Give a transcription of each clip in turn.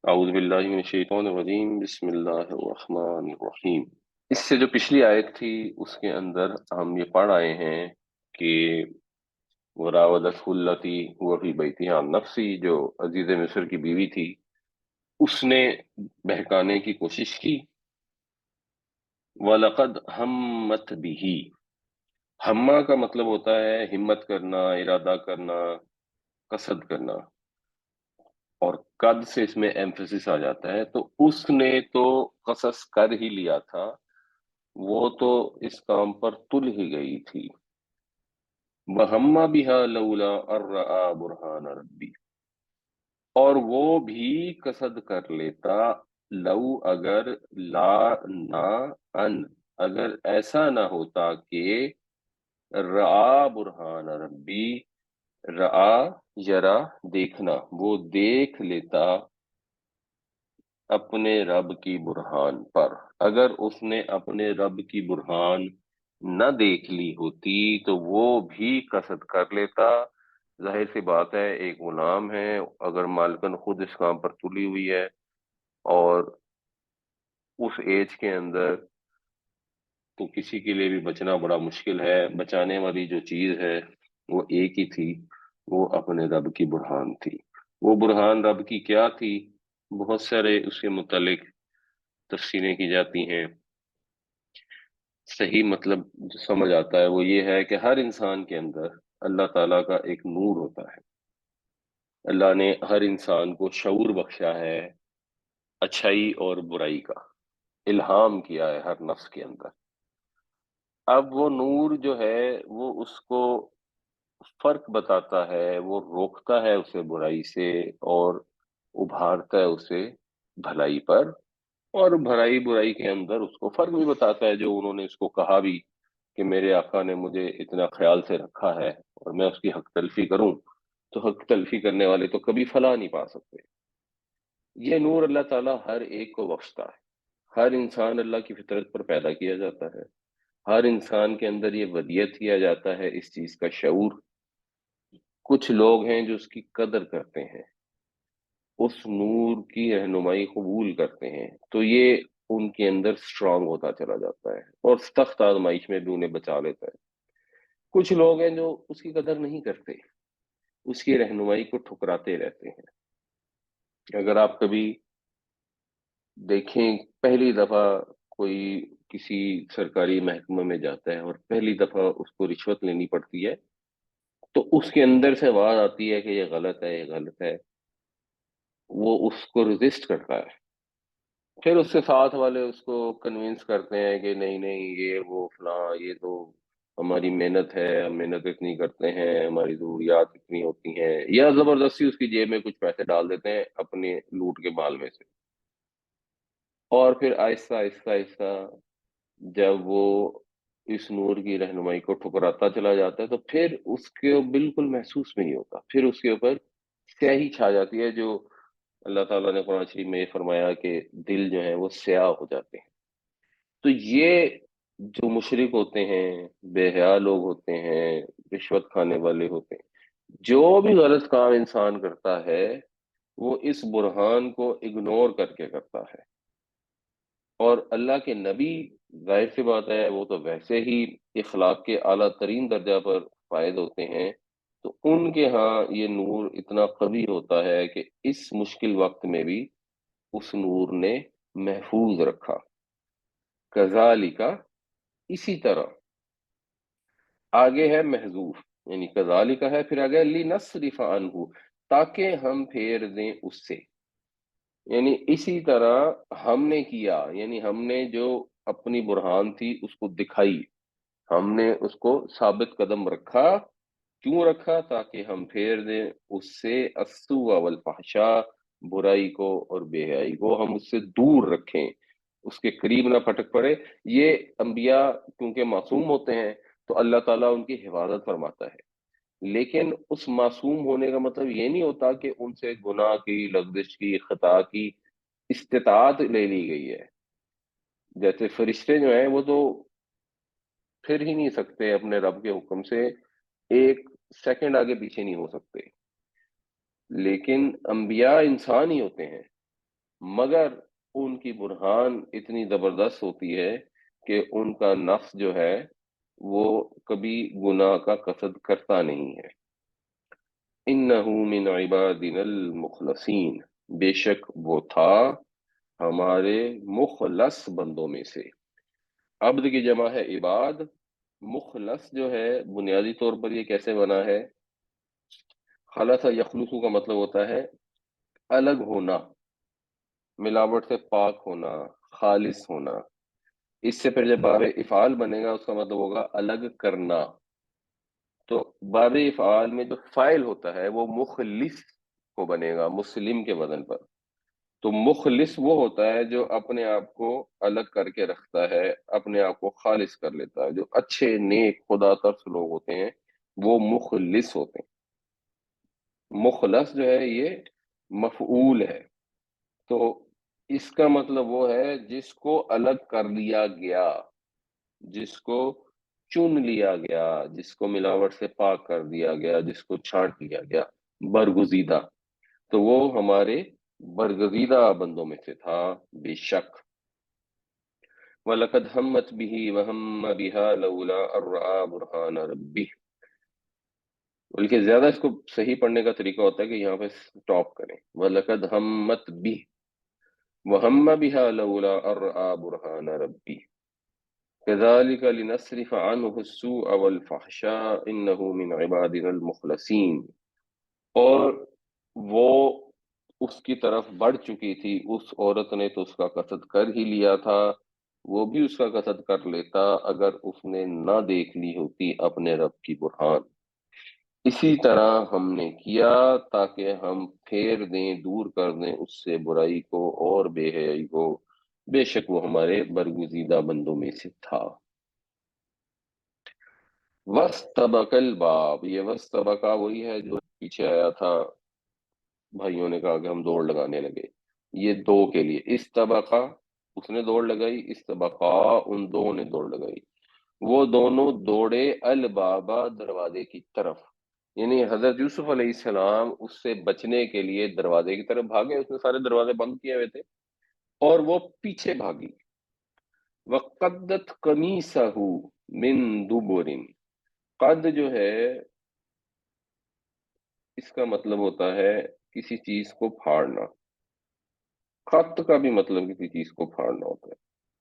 اعوذ باللہ من الشیطان الرجیم، بسم اللہ الرحمن الرحیم۔ اس سے جو پچھلی آیت تھی اس کے اندر ہم یہ پڑھ آئے ہیں کہ وراودته التی هو فی بیتها عن نفسی، جو عزیز مصر کی بیوی تھی، اس نے بہکانے کی کوشش کی۔ وَلَقَدْ ہمت بِهِ، ہمہ کا مطلب ہوتا ہے ہمت کرنا، ارادہ کرنا، قصد کرنا، اور قد سے اس میں ایمفیسس آ جاتا ہے، تو اس نے تو قصص کر ہی لیا تھا، وہ تو اس کام پر تل ہی گئی تھی۔ وَهَمَّ بِهَا لَوْلَا أَن رَّأَىٰ بُرْهَانَ رَبِّهِ، اور وہ بھی قصد کر لیتا، لو اگر، لا نہ، ان اگر ایسا نہ ہوتا کہ رعا برہان ربی، رعا یرا دیکھنا، وہ دیکھ لیتا اپنے رب کی برہان پر۔ اگر اس نے اپنے رب کی برہان نہ دیکھ لی ہوتی تو وہ بھی قصد کر لیتا۔ ظاہر سی بات ہے، ایک غلام ہے، اگر مالکن خود اس کام پر تلی ہوئی ہے اور اس ایج کے اندر، تو کسی کے لیے بھی بچنا بڑا مشکل ہے۔ بچانے والی جو چیز ہے وہ ایک ہی تھی، وہ اپنے رب کی برہان تھی۔ وہ برہان رب کی کیا تھی؟ بہت سارے اس کے متعلق تفسیریں کی جاتی ہیں۔ صحیح مطلب جو سمجھ آتا ہے وہ یہ ہے کہ ہر انسان کے اندر اللہ تعالیٰ کا ایک نور ہوتا ہے۔ اللہ نے ہر انسان کو شعور بخشا ہے اچھائی اور برائی کا، الہام کیا ہے ہر نفس کے اندر۔ اب وہ نور جو ہے وہ اس کو فرق بتاتا ہے، وہ روکتا ہے اسے برائی سے اور ابھارتا ہے اسے بھلائی پر، اور بھلائی برائی کے اندر اس کو فرق بھی بتاتا ہے۔ جو انہوں نے اس کو کہا بھی کہ میرے آقا نے مجھے اتنا خیال سے رکھا ہے اور میں اس کی حق تلفی کروں، تو حق تلفی کرنے والے تو کبھی فلاح نہیں پا سکتے۔ یہ نور اللہ تعالیٰ ہر ایک کو بخشتا ہے۔ ہر انسان اللہ کی فطرت پر پیدا کیا جاتا ہے، ہر انسان کے اندر یہ ودیت کیا جاتا ہے اس چیز کا شعور۔ کچھ لوگ ہیں جو اس کی قدر کرتے ہیں، اس نور کی رہنمائی قبول کرتے ہیں، تو یہ ان کے اندر سٹرونگ ہوتا چلا جاتا ہے اور سخت آزمائش میں بھی انہیں بچا لیتا ہے۔ کچھ لوگ ہیں جو اس کی قدر نہیں کرتے، اس کی رہنمائی کو ٹھکراتے رہتے ہیں۔ اگر آپ کبھی دیکھیں، پہلی دفعہ کوئی کسی سرکاری محکمہ میں جاتا ہے اور پہلی دفعہ اس کو رشوت لینی پڑتی ہے، تو اس کے اندر سے آواز آتی ہے کہ یہ غلط ہے، یہ غلط ہے، وہ اس کو ریزسٹ کرتا ہے۔ پھر اس سے ساتھ والے اس کو کنونس کرتے ہیں کہ نہیں نہیں، یہ وہ فلاں، یہ تو ہماری محنت ہے، ہم محنت اتنی کرتے ہیں، ہماری ضروریات اتنی ہوتی ہیں، یا زبردستی اس کی جیب میں کچھ پیسے ڈال دیتے ہیں اپنے لوٹ کے مال میں سے۔ اور پھر آہستہ آہستہ آہستہ جب وہ اس نور کی رہنمائی کو ٹھکراتا چلا جاتا ہے، تو پھر اس کے بالکل محسوس بھی نہیں ہوتا، پھر اس کے اوپر سیاہی چھا جاتی ہے، جو اللہ تعالیٰ نے قرآن شریف میں یہ فرمایا کہ دل جو ہے وہ سیاہ ہو جاتے ہیں۔ تو یہ جو مشرک ہوتے ہیں، بے حیا لوگ ہوتے ہیں، رشوت کھانے والے ہوتے ہیں، جو بھی غلط کام انسان کرتا ہے وہ اس برہان کو اگنور کر کے کرتا ہے۔ اور اللہ کے نبی، ظاہر سی بات ہے، وہ تو ویسے ہی اخلاق کے اعلیٰ ترین درجہ پر فائز ہوتے ہیں، تو ان کے ہاں یہ نور اتنا قوی ہوتا ہے کہ اس مشکل وقت میں بھی اس نور نے محفوظ رکھا۔ کذالک، اسی طرح، آگے ہے محذوف، یعنی کذالک ہے، پھر آگے لنصرف عنہ، تاکہ ہم پھیر دیں اس سے، یعنی اسی طرح ہم نے کیا، یعنی ہم نے جو اپنی برہان تھی اس کو دکھائی، ہم نے اس کو ثابت قدم رکھا۔ کیوں رکھا؟ تاکہ ہم پھیر دیں اس سے السوء والفحشاء، برائی کو اور بے حیائی کو ہم اس سے دور رکھیں، اس کے قریب نہ پھٹک پڑے۔ یہ انبیاء کیونکہ معصوم ہوتے ہیں تو اللہ تعالیٰ ان کی حفاظت فرماتا ہے، لیکن اس معصوم ہونے کا مطلب یہ نہیں ہوتا کہ ان سے گناہ کی، لغزش کی، خطا کی استطاعت لے لی گئی ہے۔ جیسے فرشتے جو ہیں وہ تو پھر ہی نہیں سکتے اپنے رب کے حکم سے، ایک سیکنڈ آگے پیچھے نہیں ہو سکتے، لیکن انبیاء انسان ہی ہوتے ہیں، مگر ان کی برہان اتنی زبردست ہوتی ہے کہ ان کا نفس جو ہے وہ کبھی گناہ کا قصد کرتا نہیں ہے۔ انہ من عبادنا المخلصین، بے شک وہ تھا ہمارے مخلص بندوں میں سے۔ عبد کی جمع ہے عباد، مخلص جو ہے بنیادی طور پر یہ کیسے بنا ہے؟ خلص یخلص کا مطلب ہوتا ہے الگ ہونا، ملاوٹ سے پاک ہونا، خالص ہونا۔ اس سے پھر جب باب افعال بنے گا اس کا مطلب ہوگا الگ کرنا۔ تو باب افعال میں جو فاعل ہوتا ہے وہ مخلص کو بنے گا، مسلم کے وزن پر۔ تو مخلص وہ ہوتا ہے جو اپنے آپ کو الگ کر کے رکھتا ہے، اپنے آپ کو خالص کر لیتا ہے۔ جو اچھے نیک خدا ترس لوگ ہوتے ہیں وہ مخلص ہوتے ہیں۔ مخلص جو ہے یہ مفعول ہے، تو اس کا مطلب وہ ہے جس کو الگ کر لیا گیا، جس کو چن لیا گیا، جس کو ملاوٹ سے پاک کر دیا گیا، جس کو چھانٹ لیا گیا، برگزیدہ۔ تو وہ ہمارے برگزیدہ بندوں میں سے تھا بے شک۔ وَلَقَدْ هَمَّتْ بِهِ وَهَمَّ بِهَا لَوْلَا أَن رَّأَىٰ بُرْهَانَ رَبِّهِ۔ بلکہ زیادہ اس کو صحیح پڑھنے کا طریقہ ہوتا ہے کہ یہاں پہ سٹاپ کریں، وَلَقَدْ هَمَّتْ بِهِ وَهَمَّ بِهَا لَوْلَا أَن رَّأَىٰ بُرْهَانَ رَبِّهِ كَذَٰلِكَ لِنَصْرِفَ عَنْهُ السُّوءَ وَالْفَحْشَاءَ إِنَّهُ مِنْ عِبَادِنَا الْمُخْلَصِينَ۔ اور وہ اس کی طرف بڑھ چکی تھی، اس عورت نے تو اس کا قصد کر ہی لیا تھا، وہ بھی اس کا قصد کر لیتا اگر اس نے نہ دیکھ لی ہوتی اپنے رب کی برہان۔ اسی طرح ہم نے کیا تاکہ ہم پھیر دیں، دور کر دیں اس سے برائی کو اور بے حیائی کو، بے شک وہ ہمارے برگزیدہ بندوں میں سے تھا۔ وَاسْتَبَقَ الْبَابَ، یہ وَاسْتَبَقَ وہی ہے جو پیچھے آیا تھا، بھائیوں نے کہا کہ ہم دوڑ لگانے لگے، یہ دو کے لیے استبقا، اس نے دوڑ لگائی، استبقا ان دو نے دوڑ لگائی، وہ دونوں دوڑے البابا دروازے کی طرف، یعنی حضرت یوسف علیہ السلام اس سے بچنے کے لیے دروازے کی طرف بھاگے، اس نے سارے دروازے بند کیے ہوئے تھے اور وہ پیچھے بھاگی۔ وقدت قمیصہ من دبر، قد جو ہے اس کا مطلب ہوتا ہے کسی چیز کو پھاڑنا، خط کا بھی مطلب کسی چیز کو پھاڑنا ہوتا ہے،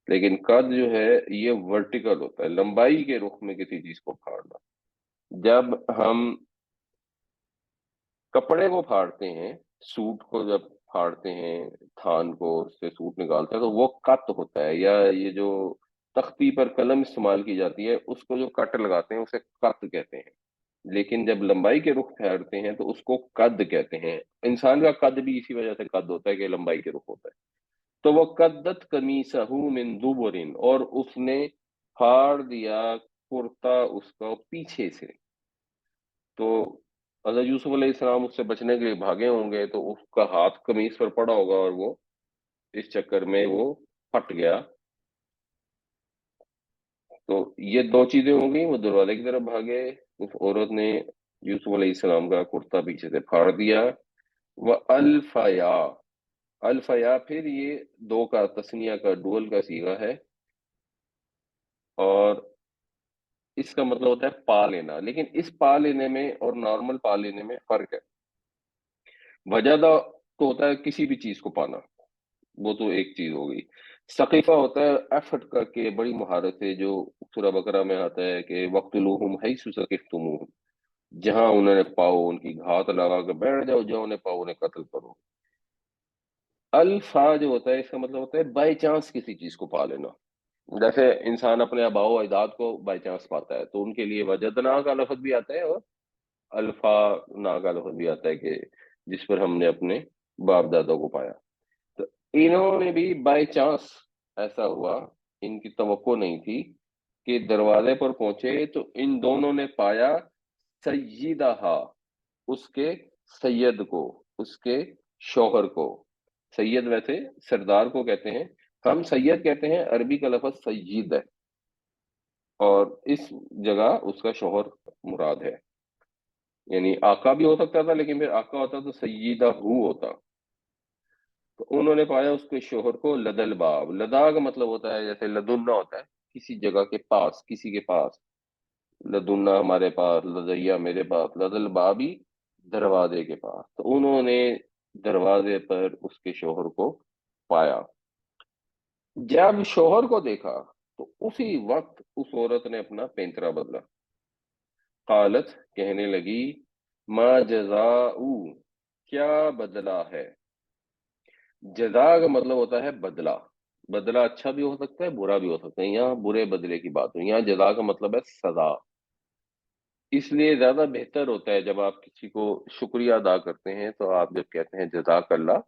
لیکن قد جو ہے یہ ورٹیکل ہوتا ہے، لمبائی کے رخ میں کسی چیز کو پھاڑنا۔ جب ہم کپڑے کو پھاڑتے ہیں، سوٹ کو جب پھاڑتے ہیں، تھان کو اس سے سوٹ نکالتے ہیں تو وہ قط ہوتا ہے، یا یہ جو تختی پر قلم استعمال کی جاتی ہے اس کو جو کٹ لگاتے ہیں اسے قط کہتے ہیں، لیکن جب لمبائی کے رخ پھیرتے ہیں تو اس کو قد کہتے ہیں۔ انسان کا قد بھی اسی وجہ سے قد ہوتا ہے کہ لمبائی کے رخ ہوتا ہے۔ تو وہ قدت قمیصہ من دبر، اور اس نے پھاڑ دیا کرتا اس کا پیچھے سے۔ تو حضرت یوسف علیہ السلام اس سے بچنے کے لیے بھاگے ہوں گے تو اس کا ہاتھ قمیص پر پڑا ہوگا اور وہ اس چکر میں وہ پھٹ گیا۔ تو یہ دو چیزیں ہو گئی، وہ دروازے کی طرف بھاگے، اس عورت نے یوسف علیہ السلام کا کرتا پیچھے سے پھاڑ دیا۔ وہ الفیا، الفیا پھر یہ دو کا تثنیہ کا ڈول کا صیغہ ہے، اور اس کا مطلب ہوتا ہے پا لینا، لیکن اس پا لینے میں اور نارمل پا لینے میں فرق ہے۔ وجدہ تو ہوتا ہے کسی بھی چیز کو پانا، وہ تو ایک چیز ہو گئی۔ ثقیفہ ہوتا ہے ایفرٹ کر کے بڑی مہارت سے، جو سورہ بقرہ میں آتا ہے کہ وَقْتُلُوهُمْ حَيْثُ ثَقِفْتُمُوهُمْ، جہاں انہوں نے پاؤ ان کی گھات لگا کے بیٹھ جاؤ، جہاں انہیں پاؤ انہیں قتل کرو۔ الفا جو ہوتا ہے اس کا مطلب ہوتا ہے بائی چانس کسی چیز کو پا لینا، جیسے انسان اپنے آباء و اجداد کو بائی چانس پاتا ہے تو ان کے لیے وجدنا کا لفظ بھی آتا ہے اور الفا نا کا لفظ بھی آتا ہے کہ جس پر ہم نے اپنے باپ دادا کو پایا۔ تو انہوں نے بھی بائی چانس ایسا ہوا، ان کی توقع نہیں تھی کہ دروازے پر پہنچے تو ان دونوں نے پایا سیدہا، اس کے سید کو، اس کے شوہر کو۔ سید ویسے سردار کو کہتے ہیں، ہم سید کہتے ہیں، عربی کا لفظ سید ہے، اور اس جگہ اس کا شوہر مراد ہے، یعنی آقا بھی ہو سکتا تھا لیکن پھر آقا ہوتا تو سیدہ ہو ہوتا۔ تو انہوں نے پایا اس کے شوہر کو لدل باب، لدا کا مطلب ہوتا ہے جیسے لدنا ہوتا ہے کسی جگہ کے پاس، کسی کے پاس، لدنا ہمارے پاس، لدیا میرے پاس، لدل بابی دروازے کے پاس، تو انہوں نے دروازے پر اس کے شوہر کو پایا۔ جب شوہر کو دیکھا تو اسی وقت اس عورت نے اپنا پینترا بدلا۔ قالت کہنے لگی ما جزاؤ، کیا بدلہ ہے؟ جزا کا مطلب ہوتا ہے بدلہ، بدلہ اچھا بھی ہو سکتا ہے برا بھی ہو سکتا ہے، یہاں برے بدلے کی بات ہے، یہاں جزا کا مطلب ہے سزا۔ اس لیے زیادہ بہتر ہوتا ہے جب آپ کسی کو شکریہ ادا کرتے ہیں تو آپ جب کہتے ہیں جزاک اللہ،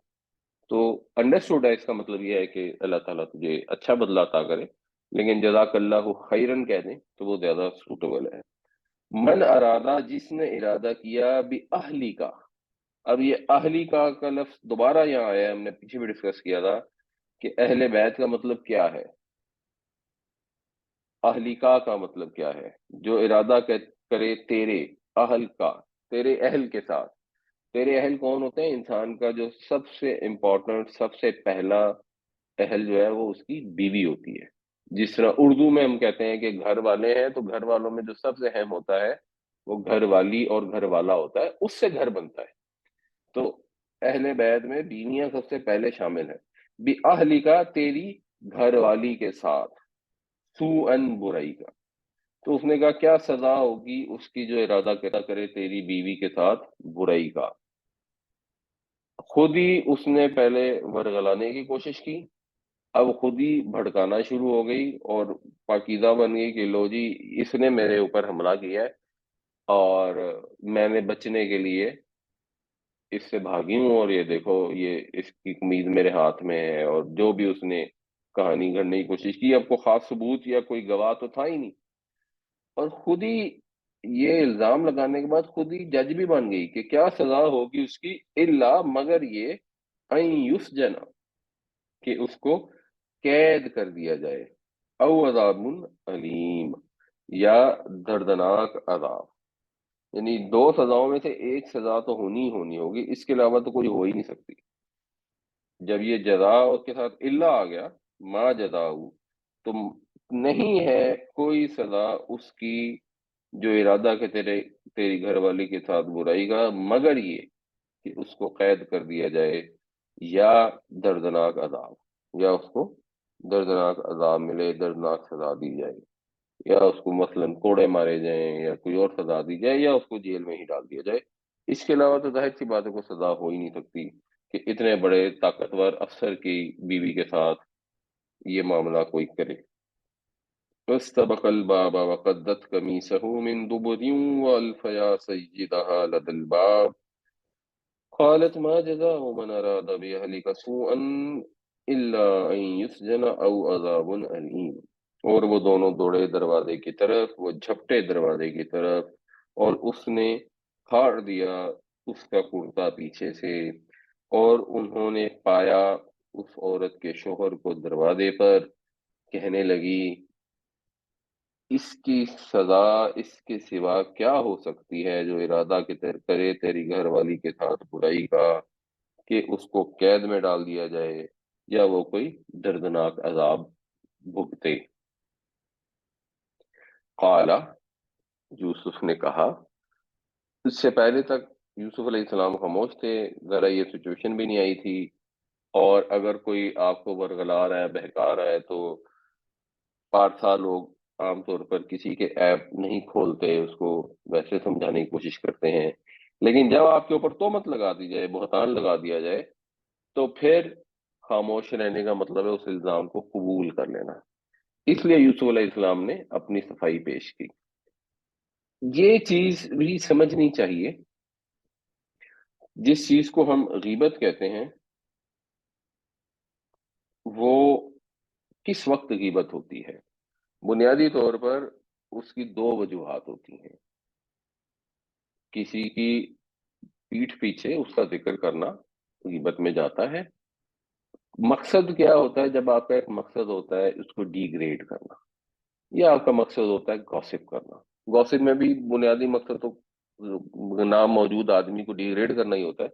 تو انڈرسٹوڈ ہے اس کا مطلب یہ ہے کہ اللہ تعالیٰ تجھے اچھا بدلہ عطا کرے، لیکن جزاک اللہ خیرن کہہ دیں تو وہ زیادہ سوٹیبل ہے۔ من ارادہ، جس نے ارادہ کیا، بھی اہلی کا، اب یہ اہلی کا لفظ دوبارہ یہاں آیا ہے، ہم نے پیچھے بھی ڈسکس کیا تھا کہ اہل بیت کا مطلب کیا ہے، اہلی کا مطلب کیا ہے؟ جو ارادہ کرے تیرے اہل کا، تیرے اہل کے ساتھ۔ تیرے اہل کون ہوتے ہیں؟ انسان کا جو سب سے امپورٹنٹ، سب سے پہلا اہل جو ہے وہ اس کی بیوی ہوتی ہے۔ جس طرح اردو میں ہم کہتے ہیں کہ گھر والے ہیں، تو گھر والوں میں جو سب سے اہم ہوتا ہے وہ گھر والی اور گھر والا ہوتا ہے، اس سے گھر بنتا ہے۔ تو اہل بیت میں بیویاں سب سے پہلے شامل ہیں۔ بھی اہلی کا، تیری گھر والی کے ساتھ، سو ان، برائی کا۔ تو اس نے کہا کیا سزا ہوگی اس کی جو ارادہ کرے تیری بیوی کے ساتھ برائی کا؟ خود ہی اس نے پہلے ورغلانے کی کوشش کی، اب خود ہی بھڑکانا شروع ہو گئی اور پاکیزہ بن گئی کہ لو جی اس نے میرے اوپر حملہ کیا ہے اور میں نے بچنے کے لیے اس سے بھاگی ہوں، اور یہ دیکھو یہ اس کی قمیض میرے ہاتھ میں ہے، اور جو بھی اس نے کہانی گھڑنے کی کوشش کی، اب کو خاص ثبوت یا کوئی گواہ تو تھا ہی نہیں، اور خود ہی یہ الزام لگانے کے بعد خود ہی جج بھی بن گئی کہ کیا سزا ہوگی اس کی، الا مگر یہ، این یسجن، کہ اس کو قید کر دیا جائے، او عذاب علیم، یا دردناک عذاب، یعنی دو سزاؤں میں سے ایک سزا تو ہونی ہی ہونی ہوگی، اس کے علاوہ تو کوئی ہو ہی نہیں سکتی۔ جب یہ جزا اس کے ساتھ الا آ گیا، ما جزاؤ، تو نہیں ہے کوئی سزا اس کی جو ارادہ کہ تیری گھر والی کے ساتھ برائی کا، مگر یہ کہ اس کو قید کر دیا جائے، یا دردناک عذاب، یا اس کو دردناک عذاب ملے، دردناک سزا دی جائے، یا اس کو مثلاً کوڑے مارے جائیں، یا کوئی اور سزا دی جائے، یا اس کو جیل میں ہی ڈال دیا جائے۔ اس کے علاوہ تو ظاہر سی بات ہے کو سزا ہو ہی نہیں سکتی کہ اتنے بڑے طاقتور افسر کی بیوی کے ساتھ یہ معاملہ کوئی کرے۔ فاستبق الباب وقدت قميصه من دبر وألف يا سيدها لدى الباب قالت ما جزاء من أراد بأهلك سوءا إلا أن يسجن أو عذاب أليم۔ اور وہ دونوں دوڑے دروازے کی طرف، وہ جھپٹے دروازے کی طرف، اور اس نے پھاڑ دیا اس کا کرتا پیچھے سے، اور انہوں نے پایا اس عورت کے شوہر کو دروازے پر۔ کہنے لگی اس کی سزا اس کے سوا کیا ہو سکتی ہے جو ارادہ کرے تیری گھر والی کے ساتھ برائی کا، کہ اس کو قید میں ڈال دیا جائے یا وہ کوئی دردناک عذاب بھگتے۔ قال، یوسف نے کہا، اس سے پہلے تک یوسف علیہ السلام خاموش تھے، ذرا یہ سچویشن بھی نہیں آئی تھی، اور اگر کوئی آپ کو ورغلا رہا ہے، بہکا رہا ہے، تو پارسا لوگ عام طور پر کسی کے ایپ نہیں کھولتے، اس کو ویسے سمجھانے کی کوشش کرتے ہیں، لیکن جب آپ کے اوپر تہمت لگا دی جائے، بہتان لگا دیا جائے، تو پھر خاموش رہنے کا مطلب ہے اس الزام کو قبول کر لینا۔ اس لیے یوسف علیہ السلام نے اپنی صفائی پیش کی۔ یہ چیز بھی سمجھنی چاہیے، جس چیز کو ہم غیبت کہتے ہیں وہ کس وقت غیبت ہوتی ہے؟ بنیادی طور پر اس کی دو وجوہات ہوتی ہیں۔ کسی کی پیٹھ پیچھے اس کا ذکر کرنا غیبت میں جاتا ہے۔ مقصد کیا ہوتا ہے؟ جب آپ کا ایک مقصد ہوتا ہے اس کو ڈی گریڈ کرنا، یا آپ کا مقصد ہوتا ہے گوسپ کرنا۔ گوسپ میں بھی بنیادی مقصد تو نام موجود آدمی کو ڈی گریڈ کرنا ہی ہوتا ہے،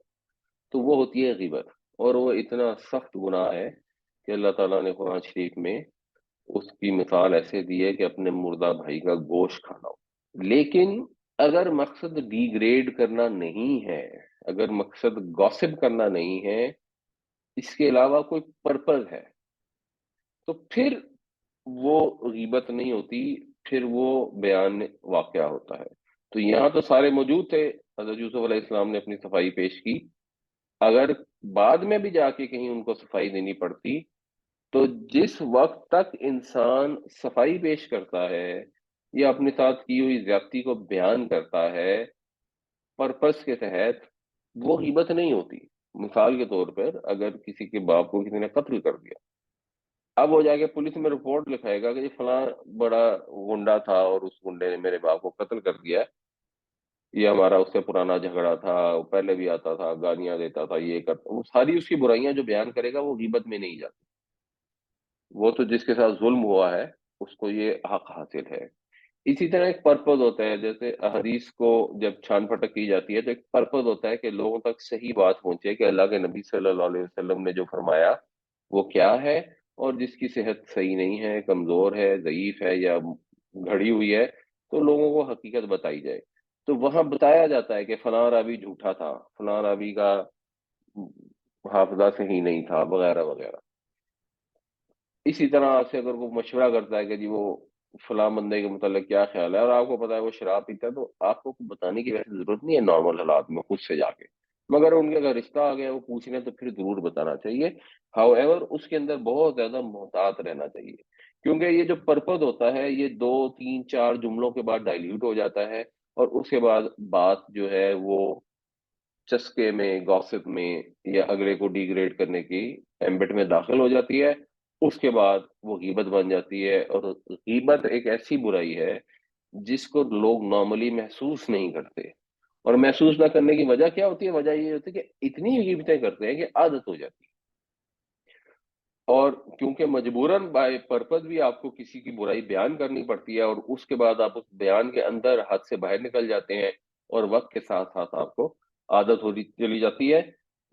تو وہ ہوتی ہے غیبت۔ اور وہ اتنا سخت گناہ ہے کہ اللہ تعالیٰ نے قرآن شریف میں اس کی مثال ایسے دی ہے کہ اپنے مردہ بھائی کا گوشت کھانا ہو۔ لیکن اگر مقصد ڈیگریڈ کرنا نہیں ہے، اگر مقصد گوسپ کرنا نہیں ہے، اس کے علاوہ کوئی پرپز ہے، تو پھر وہ غیبت نہیں ہوتی، پھر وہ بیان واقعہ ہوتا ہے۔ تو یہاں تو سارے موجود تھے، حضرت یوسف علیہ السلام نے اپنی صفائی پیش کی، اگر بعد میں بھی جا کے کہیں ان کو صفائی دینی پڑتی، تو جس وقت تک انسان صفائی پیش کرتا ہے یا اپنے ساتھ کی ہوئی زیادتی کو بیان کرتا ہے پرپس کے تحت، وہ غیبت نہیں ہوتی۔ مثال کے طور پر اگر کسی کے باپ کو کسی نے قتل کر دیا، اب وہ جا کے پولیس میں رپورٹ لکھائے گا کہ یہ فلاں بڑا گنڈا تھا اور اس گنڈے نے میرے باپ کو قتل کر دیا ہے، یہ ہمارا اس سے پرانا جھگڑا تھا، وہ پہلے بھی آتا تھا، گالیاں دیتا تھا، یہ کرتا، وہ ساری اس کی برائیاں جو بیان کرے گا وہ غیبت میں نہیں جاتی۔ وہ تو جس کے ساتھ ظلم ہوا ہے اس کو یہ حق حاصل ہے۔ اسی طرح ایک پرپز ہوتا ہے، جیسے حدیث کو جب چھان پھٹک کی جاتی ہے تو ایک پرپز ہوتا ہے کہ لوگوں تک صحیح بات پہنچے کہ اللہ کے نبی صلی اللہ علیہ وسلم نے جو فرمایا وہ کیا ہے، اور جس کی صحت صحیح نہیں ہے، کمزور ہے، ضعیف ہے یا گھڑی ہوئی ہے، تو لوگوں کو حقیقت بتائی جائے۔ تو وہاں بتایا جاتا ہے کہ فلاں راوی جھوٹا تھا، فلاں راوی کا حافظہ صحیح نہیں تھا، وغیرہ وغیرہ۔ اسی طرح آپ سے اگر کوئی مشورہ کرتا ہے کہ جی وہ فلاں بندے کے متعلق کیا خیال ہے، اور آپ کو پتا ہے وہ شراب پیتا ہے، تو آپ کو بتانے کی ویسے ضرورت نہیں ہے نارمل حالات میں خود سے جا کے، مگر ان کے اگر رشتہ آ گیا وہ پوچھ رہے ہیں تو پھر ضرور بتانا چاہیے۔ ہاؤ ایور اس کے اندر بہت زیادہ محتاط رہنا چاہیے، کیونکہ یہ جو پرپز ہوتا ہے یہ دو تین چار جملوں کے بعد ڈائلیوٹ ہو جاتا ہے، اور اس کے بعد بات جو ہے وہ چسکے میں، گوسپ میں، یا اگلے کو ڈیگریڈ کرنے کی ایمبٹ میں داخل ہو جاتی ہے۔ اس کے بعد وہ غیبت بن جاتی ہے، اور غیبت ایک ایسی برائی ہے جس کو لوگ نارملی محسوس نہیں کرتے، اور محسوس نہ کرنے کی وجہ کیا ہوتی ہے؟ وجہ یہ ہوتی ہے کہ اتنی غیبتیں کرتے ہیں کہ عادت ہو جاتی ہے، اور کیونکہ مجبوراً بائی پرپز بھی آپ کو کسی کی برائی بیان کرنی پڑتی ہے، اور اس کے بعد آپ اس بیان کے اندر حد سے باہر نکل جاتے ہیں، اور وقت کے ساتھ ساتھ آپ کو عادت ہوتی چلی جاتی ہے،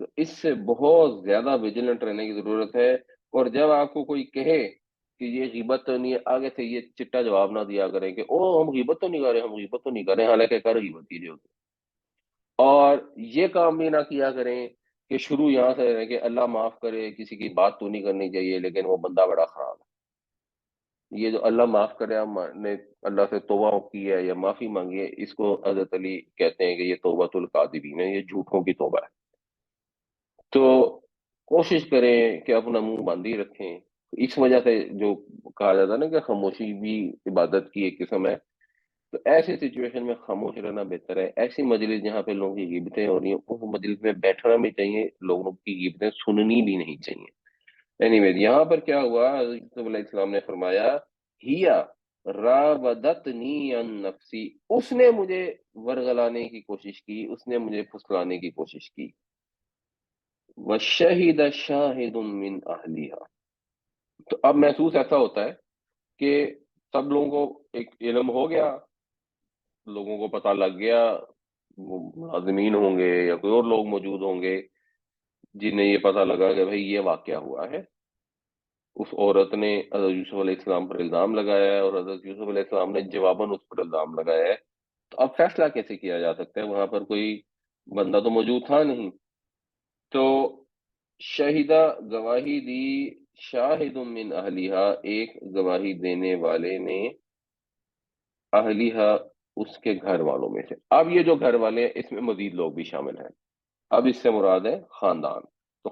تو اس سے بہت زیادہ ویجیلنٹ رہنے کی ضرورت ہے۔ اور جب آپ کو کوئی کہے کہ یہ غیبت تو نہیں ہے، آگے سے یہ چٹا جواب نہ دیا کریں کہ او ہم غیبت تو نہیں کر رہے، ہم غیبت تو نہیں کر رہے، حالانکہ کر غیبت کیجیے ہوتے۔ اور یہ کام بھی نہ کیا کریں کہ شروع یہاں سے رہیں کہ اللہ معاف کرے کسی کی بات تو نہیں کرنی چاہیے لیکن وہ بندہ بڑا خراب ہے۔ یہ جو اللہ معاف کرے ہم نے اللہ سے توبہ کی ہے یا معافی مانگی ہے، اس کو حضرت علی کہتے ہیں کہ یہ توبۃ القاذبین ہے، یہ جھوٹوں کی توبہ ہے۔ تو کوشش کریں کہ اپنا منہ باندھی رکھیں۔ اس وجہ سے جو کہا جاتا ہے نا کہ خاموشی بھی عبادت کی ایک قسم ہے، تو ایسی سچویشن میں خاموش رہنا بہتر ہے۔ ایسی مجلس جہاں پہ لوگوں کی غیبتیں ہو رہی ہیں، اس مجلس میں بیٹھنا بھی چاہیے، لوگوں کی غیبتیں سننی بھی نہیں چاہیے۔ اینی ویز یہاں پر کیا ہوا، حضرت یوسف علیہ السلام نے فرمایا ہیا راودتنی عن نفسی، اس نے مجھے ورغلانے کی کوشش کی، اس نے مجھے پھسلانے کی کوشش کی۔ وشہد شاہد من اہلیہا، تو اب محسوس ایسا ہوتا ہے کہ سب لوگوں کو ایک علم ہو گیا، لوگوں کو پتہ لگ گیا، وہ ملازمین ہوں گے یا کوئی اور لوگ موجود ہوں گے جنہیں یہ پتہ لگا کہ بھئی یہ واقعہ ہوا ہے، اس عورت نے حضرت یوسف علیہ السلام پر الزام لگایا ہے، اور حضرت یوسف علیہ السلام نے جواباً اس پر الزام لگایا ہے، تو اب فیصلہ کیسے کیا جا سکتا ہے؟ وہاں پر کوئی بندہ تو موجود تھا نہیں، تو شہیدہ گواہی دی، شاہد من اہلیہا، ایک گواہی دینے والے نے، اہلیہا اس کے گھر والوں میں سے۔ اب یہ جو گھر والے ہیں اس میں مزید لوگ بھی شامل ہیں، اب اس سے مراد ہے خاندان۔ تو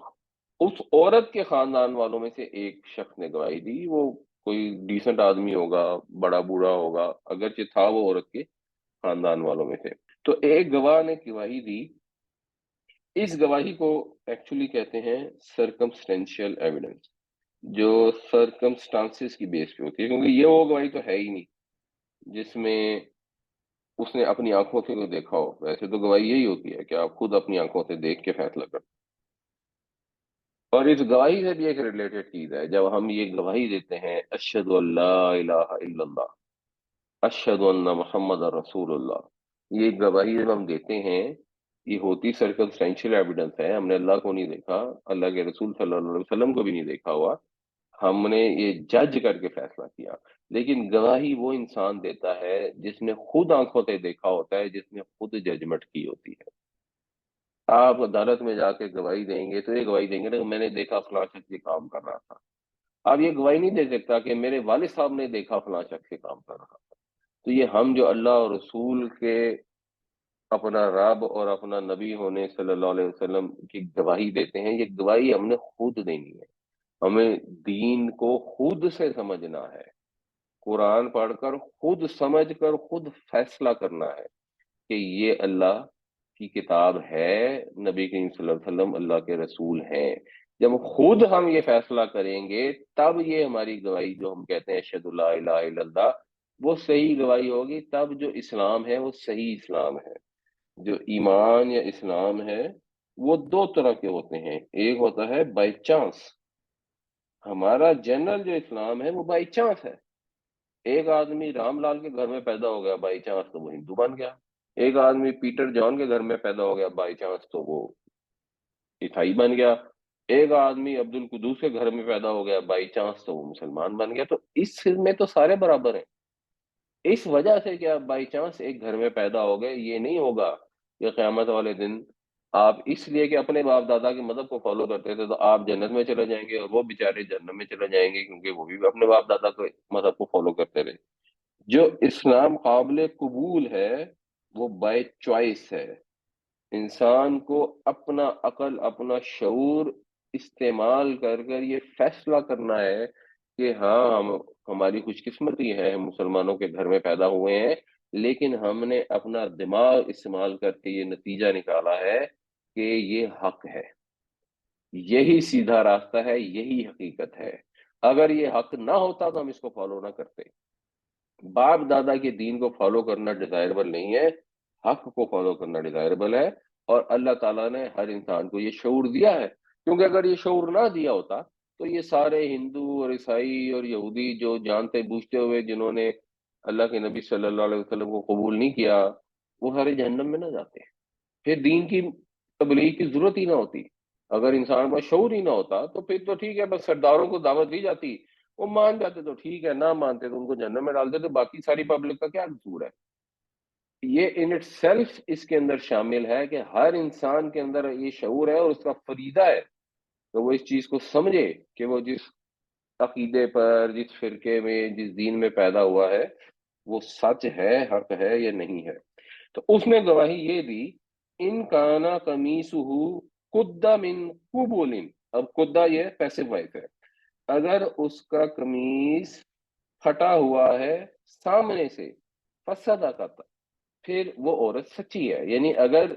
اس عورت کے خاندان والوں میں سے ایک شخص نے گواہی دی، وہ کوئی ڈیسنٹ آدمی ہوگا، بڑا بوڑھا ہوگا، اگرچہ تھا وہ عورت کے خاندان والوں میں سے۔ تو ایک گواہ نے گواہی دی، اس گواہی کو ایکچولی کہتے ہیں سرکمسٹینشیل ایویڈنس، جو سرکمسٹانسز کی بیس پہ ہوتی ہے، کیونکہ یہ وہ گواہی تو ہے ہی نہیں جس میں اس نے اپنی آنکھوں سے تو دیکھا ہو۔ ویسے تو گواہی یہی ہوتی ہے کہ آپ خود اپنی آنکھوں سے دیکھ کے فیصلہ کریں، اور اس گواہی سے بھی ایک ریلیٹڈ چیز ہے، جب ہم یہ گواہی دیتے ہیں اشہد ان لا الہ الا اللہ، اشہد ان محمد رسول اللہ، یہ گواہی جب ہم دیتے ہیں یہ ہوتی سرکمسٹینشیل ایویڈنس ہے، ہم نے اللہ کو نہیں دیکھا، اللہ کے رسول صلی اللہ علیہ وسلم کو بھی نہیں دیکھا ہوا، ہم نے یہ جج کر کے فیصلہ کیا۔ لیکن گواہی وہ انسان دیتا ہے جس نے خود آنکھوں سے دیکھا ہوتا ہے، جس نے خود ججمنٹ کی ہوتی ہے۔ آپ عدالت میں جا کے گواہی دیں گے تو یہ گواہی دیں گے کہ میں نے دیکھا فلاں شخص یہ کام کر رہا تھا۔ آپ یہ گواہی نہیں دے سکتا کہ میرے والد صاحب نے دیکھا فلاں شخص یہ کام کر رہا تھا۔ تو یہ ہم جو اللہ اور رسول کے اپنا رب اور اپنا نبی ہونے صلی اللہ علیہ وسلم کی گواہی دیتے ہیں، یہ گواہی ہم نے خود دینی ہے۔ ہمیں دین کو خود سے سمجھنا ہے، قرآن پڑھ کر خود سمجھ کر خود فیصلہ کرنا ہے کہ یہ اللہ کی کتاب ہے، نبی کریم صلی اللہ علیہ وسلم اللہ کے رسول ہیں۔ جب خود ہم یہ فیصلہ کریں گے تب یہ ہماری گواہی جو ہم کہتے ہیں اشہد لا الہ الا اللہ، وہ صحیح گواہی ہوگی، تب جو اسلام ہے وہ صحیح اسلام ہے۔ جو ایمان یا اسلام ہے وہ دو طرح کے ہوتے ہیں، ایک ہوتا ہے بائی چانس، ہمارا جنرل جو اسلام ہے وہ بائی چانس ہے۔ ایک آدمی رام لال کے گھر میں پیدا ہو گیا بائی چانس تو وہ ہندو بن گیا، ایک آدمی پیٹر جان کے گھر میں پیدا ہو گیا بائی چانس تو وہ عیسائی بن گیا، ایک آدمی عبد القدوس کے گھر میں پیدا ہو گیا بائی چانس تو وہ مسلمان بن گیا۔ تو اس میں تو سارے برابر ہیں۔ اس وجہ سے کہ آپ بائی چانس ایک گھر میں پیدا ہو گئے، یہ نہیں ہوگا کہ قیامت والے دن آپ اس لیے کہ اپنے باپ دادا کے مذہب کو فالو کرتے تھے تو آپ جنت میں چلے جائیں گے اور وہ بیچارے جہنم میں چلے جائیں گے، کیونکہ وہ بھی اپنے باپ دادا کے مذہب کو فالو کرتے رہے۔ جو اسلام قابل قبول ہے وہ بائی چوائس ہے، انسان کو اپنا عقل اپنا شعور استعمال کر کر یہ فیصلہ کرنا ہے کہ ہاں ہماری خوش قسمتی ہے، ہم مسلمانوں کے گھر میں پیدا ہوئے ہیں، لیکن ہم نے اپنا دماغ استعمال کر کے یہ نتیجہ نکالا ہے کہ یہ حق ہے، یہی سیدھا راستہ ہے، یہی حقیقت ہے۔ اگر یہ حق نہ ہوتا تو ہم اس کو فالو نہ کرتے۔ باپ دادا کے دین کو فالو کرنا ڈیزائربل نہیں ہے، حق کو فالو کرنا ڈیزائربل ہے، اور اللہ تعالیٰ نے ہر انسان کو یہ شعور دیا ہے، کیونکہ اگر یہ شعور نہ دیا ہوتا تو یہ سارے ہندو اور عیسائی اور یہودی جو جانتے بوجھتے ہوئے جنہوں نے اللہ کے نبی صلی اللہ علیہ وسلم کو قبول نہیں کیا، وہ سارے جہنم میں نہ جاتے، پھر دین کی تبلیغ کی ضرورت ہی نہ ہوتی۔ اگر انسان کا شعور ہی نہ ہوتا تو پھر تو ٹھیک ہے، بس سرداروں کو دعوت دی جاتی، وہ مان جاتے تو ٹھیک ہے، نہ مانتے تو ان کو جہنم میں ڈال دیتے، باقی ساری پبلک کا کیا قصور ہے؟ یہ ان اٹ سیلف اس کے اندر شامل ہے کہ ہر انسان کے اندر یہ شعور ہے اور اس کا فریضہ ہے کہ وہ اس چیز کو سمجھے کہ وہ جس عقیدے پر، جس فرقے میں، جس دین میں پیدا ہوا ہے وہ سچ ہے، حق ہے یا نہیں ہے۔ تو اس نے گواہی یہ دی، ان کانا قمیصہ قد من قبل، اب قدہ یہ پیسو وائس ہے، اگر اس کا قمیص پھٹا ہوا ہے سامنے سے، فصدقت، پھر وہ عورت سچی ہے۔ یعنی اگر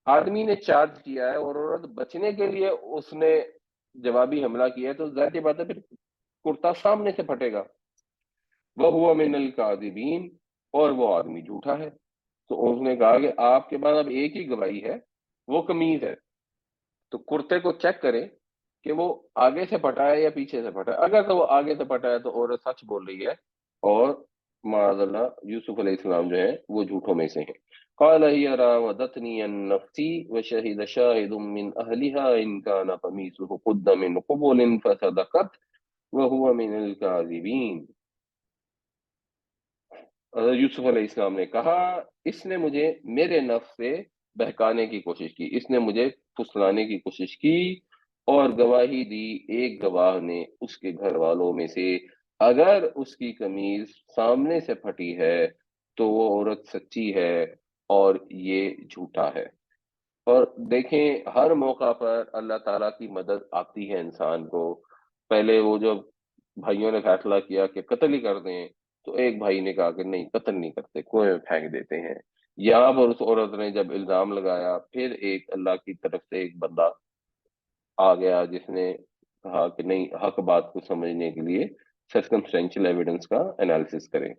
آدمی نے چارج کیا ہے اور عورت بچنے کے لیے اس نے جوابی حملہ کیا ہے تو ظاہر سی بات ہے پھر کرتا سامنے سے پھٹے گا۔ وَهُوَ مِنَ الْكَاذِبِينَ، اور وہ آدمی جھوٹا ہے۔ تو اس نے کہا کہ آپ کے پاس اب ایک ہی گواہی ہے، وہ قمیض ہے، تو کرتے کو چیک کریں کہ وہ آگے سے پھٹا ہے یا پیچھے سے پھٹا ہے۔ اگر تو وہ آگے سے پھٹا ہے تو عورت سچ بول رہی ہے، اور معاذ اللہ یوسف علیہ السلام جو ہیں وہ جھوٹوں میں سے ہیں۔ قال هي راودتني عن نفسي وشهد شاهد من اهلها ان كان قميصه قد من قبل فصدقت وهو من الكاذبين۔ حضرت یوسف علیہ السلام نے کہا اس نے مجھے میرے نفس سے بہکانے کی کوشش کی، اس نے مجھے پھسلانے کی کوشش کی، اور گواہی دی ایک گواہ نے اس کے گھر والوں میں سے، اگر اس کی قمیض سامنے سے پھٹی ہے تو وہ عورت سچی ہے اور یہ جھوٹا ہے۔ اور دیکھیں ہر موقع پر اللہ تعالیٰ کی مدد آتی ہے انسان کو۔ پہلے وہ جب بھائیوں نے فیصلہ کیا کہ قتل ہی کر دیں تو ایک بھائی نے کہا کہ نہیں، قتل نہیں کرتے، کنویں میں پھینک دیتے ہیں۔ یہاں پر اس عورت نے جب الزام لگایا، پھر ایک اللہ کی طرف سے ایک بندہ آ گیا جس نے کہا کہ نہیں، حق بات کو سمجھنے کے لیے سرکمسٹینشیل ایویڈنس کا انالیسس کریں۔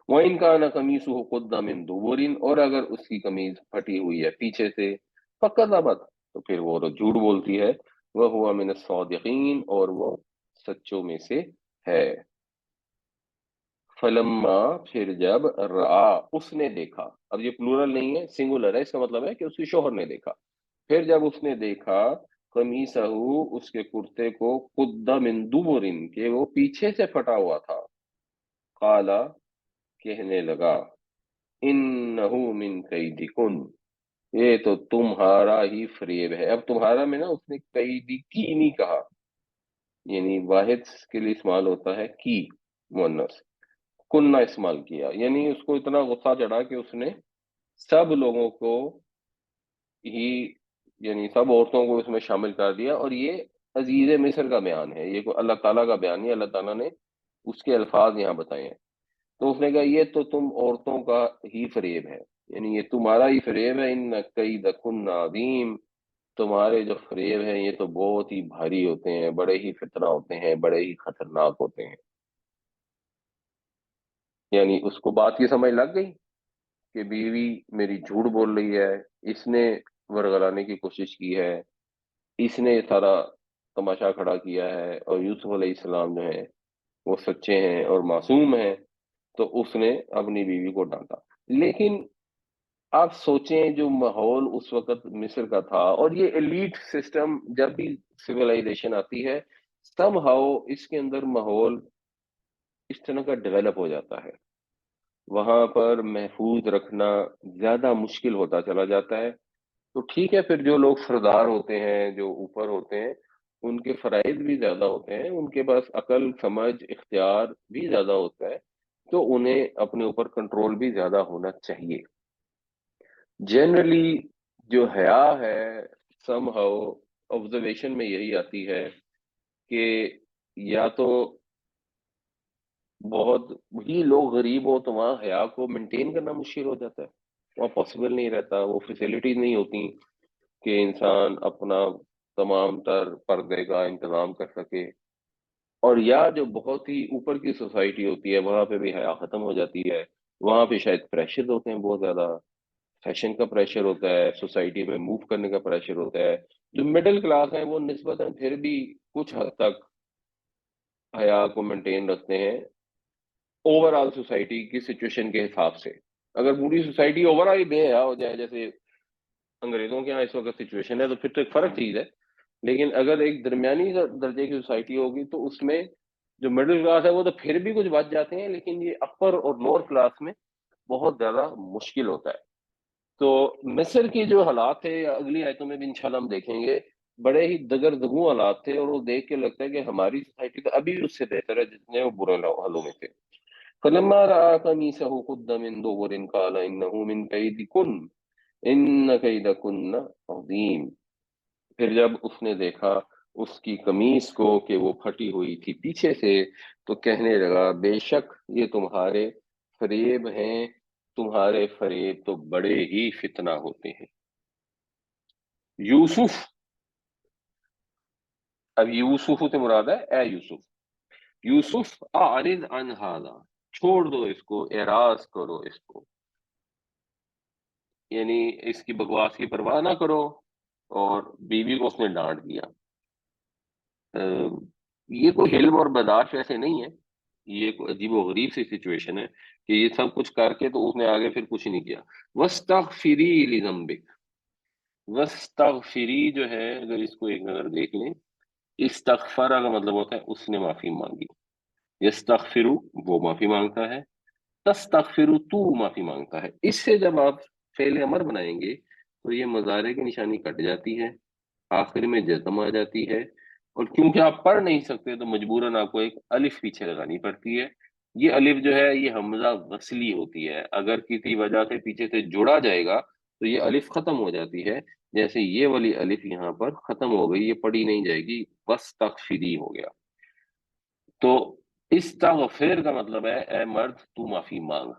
وَإِنْ كَانَ قَمِيصُهُ قُدَّ مِن دُبُرٍ، اور اگر اس کی قمیض پھٹی ہوئی ہے پیچھے سے، فَكَذَبَتْ، تو پھر وہ عورت جھوٹ بولتی ہے، وَهُوَ مِنَ الصَّادِقِينَ، اور وہ سچوں میں سے ہے۔ فلما پھر جب رآ اس نے دیکھا، اب یہ پلورل نہیں ہے سنگولر ہے، اس کا مطلب ہے کہ اس کے شوہر نے دیکھا، پھر جب اس نے دیکھا قمیصہ اس کے کرتے کو قد من دبر کہ وہ پیچھے سے پھٹا ہوا تھا، قالا کہنے لگا انہ من کیدکن یہ تو تمہارا ہی فریب ہے۔ اب تمہارا میں نا اس نے قیدی کی نہیں کہا، یعنی واحد کے لیے استعمال ہوتا ہے کی مؤنث، کننا استعمال کیا، یعنی اس کو اتنا غصہ چڑھا کہ اس نے سب لوگوں کو ہی، یعنی سب عورتوں کو اس میں شامل کر دیا، اور یہ عزیز مصر کا بیان ہے، یہ کوئی اللہ تعالیٰ کا بیان نہیں، اللہ تعالیٰ نے اس کے الفاظ یہاں بتائے ہیں۔ تو اس نے کہا یہ تو تم عورتوں کا ہی فریب ہے، یعنی یہ تمہارا ہی فریب ہے، ان کیدکن عظیم، تمہارے جو فریب ہیں یہ تو بہت ہی بھاری ہوتے ہیں، بڑے ہی فتنہ ہوتے ہیں، بڑے ہی خطرناک ہوتے ہیں۔ یعنی اس کو بات کی سمجھ لگ گئی کہ بیوی میری جھوٹ بول رہی ہے، اس نے ورغلانے کی کوشش کی ہے، اس نے یہ سارا تماشا کھڑا کیا ہے، اور یوسف علیہ السلام جو ہیں وہ سچے ہیں اور معصوم ہیں، تو اس نے اپنی بیوی کو ڈانٹا۔ لیکن آپ سوچیں جو ماحول اس وقت مصر کا تھا، اور یہ ایلیٹ سسٹم جب بھی سویلائزیشن آتی ہے سم ہاؤ اس کے اندر ماحول اس طرح کا ڈیولپ ہو جاتا ہے، وہاں پر محفوظ رکھنا زیادہ مشکل ہوتا چلا جاتا ہے۔ تو ٹھیک ہے، پھر جو لوگ سردار ہوتے ہیں، جو اوپر ہوتے ہیں، ان کے فرائض بھی زیادہ ہوتے ہیں، ان کے پاس عقل سمجھ اختیار بھی زیادہ ہوتا ہے، تو انہیں اپنے اوپر کنٹرول بھی زیادہ ہونا چاہیے۔ جنرلی جو حیا ہے سم ہاؤ آبزرویشن میں یہی آتی ہے کہ یا تو بہت ہی لوگ غریب ہو تو وہاں حیا کو مینٹین کرنا مشکل ہو جاتا ہے، وہاں پاسبل نہیں رہتا، وہ فیسلٹیز نہیں ہوتی کہ انسان اپنا تمام تر پردے کا انتظام کر سکے، اور یا جو بہت ہی اوپر کی سوسائٹی ہوتی ہے وہاں پہ بھی حیا ختم ہو جاتی ہے، وہاں پہ شاید پریشر ہوتے ہیں بہت زیادہ، فیشن کا پریشر ہوتا ہے، سوسائٹی میں موو کرنے کا پریشر ہوتا ہے۔ جو مڈل کلاس ہیں وہ نسبتاً پھر بھی کچھ حد تک حیا کو مینٹین رکھتے ہیں اوور آل سوسائٹی کی سچویشن کے حساب سے۔ اگر پوری سوسائٹی اوور آل بے حیا ہو جائے جیسے انگریزوں کے یہاں اس وقت سچویشن ہے تو پھر تو ایک فرق چیز ہے، لیکن اگر ایک درمیانی درجے کی سوسائٹی ہوگی تو اس میں جو مڈل کلاس ہے وہ تو پھر بھی کچھ بچ جاتے ہیں، لیکن یہ اپر اور لوور کلاس میں بہت زیادہ مشکل ہوتا ہے۔ تو مصر کی جو حالات تھے اگلی آیتوں میں بھی انشاءاللہ ہم دیکھیں گے، بڑے ہی دگر دگوں حالات تھے، اور وہ دیکھ کے لگتا ہے کہ ہماری سوسائٹی تو ابھی بھی اس سے بہتر ہے جتنے وہ برے حالوں میں تھے۔ فلما رأى قميصه قد من دبر قال إنه من كيدكن إن كيدكن عظيم، پھر جب اس نے دیکھا اس کی قمیص کو کہ وہ پھٹی ہوئی تھی پیچھے سے، تو کہنے لگا بے شک یہ تمہارے فریب ہیں، تمہارے فریب تو بڑے ہی فتنہ ہوتے ہیں۔ یوسف، اب یوسف سے مراد ہے اے یوسف، یوسف اعرض عن ھذا، چھوڑ دو اس کو، اعراض کرو اس کو، یعنی اس کی بکواس کی پرواہ نہ کرو، اور بیوی کو اس نے ڈانٹ دیا۔ یہ کوئی علم اور برداشت ایسے نہیں ہے، یہ کوئی عجیب و غریب سی سچویشن ہے کہ یہ سب کچھ کر کے تو اس نے آگے پھر کچھ نہیں کیا۔ وَاسْتَغْفِرِي لِذَنبِكَ، وَاسْتَغْفِرِي جو ہے اگر اس کو ایک نظر دیکھ لیں، استغفرہ کا مطلب ہوتا ہے اس نے معافی مانگی، یستغفرو وہ معافی مانگتا ہے، تستغفرو تو معافی مانگتا ہے۔ اس سے جب آپ فعل امر بنائیں گے تو یہ مضارع کی نشانی کٹ جاتی ہے، آخر میں جزم آ جاتی ہے، اور کیونکہ آپ پڑھ نہیں سکتے تو مجبوراً آپ کو ایک الف پیچھے لگانی پڑتی ہے۔ یہ الف جو ہے یہ حمزہ وصلی ہوتی ہے، اگر کسی وجہ سے پیچھے سے جوڑا جائے گا تو یہ الف ختم ہو جاتی ہے، جیسے یہ والی الف یہاں پر ختم ہو گئی، یہ پڑھی نہیں جائے گی، بس تغفری ہو گیا۔ تو استغفر کا مطلب ہے اے مرد تو معافی مانگ،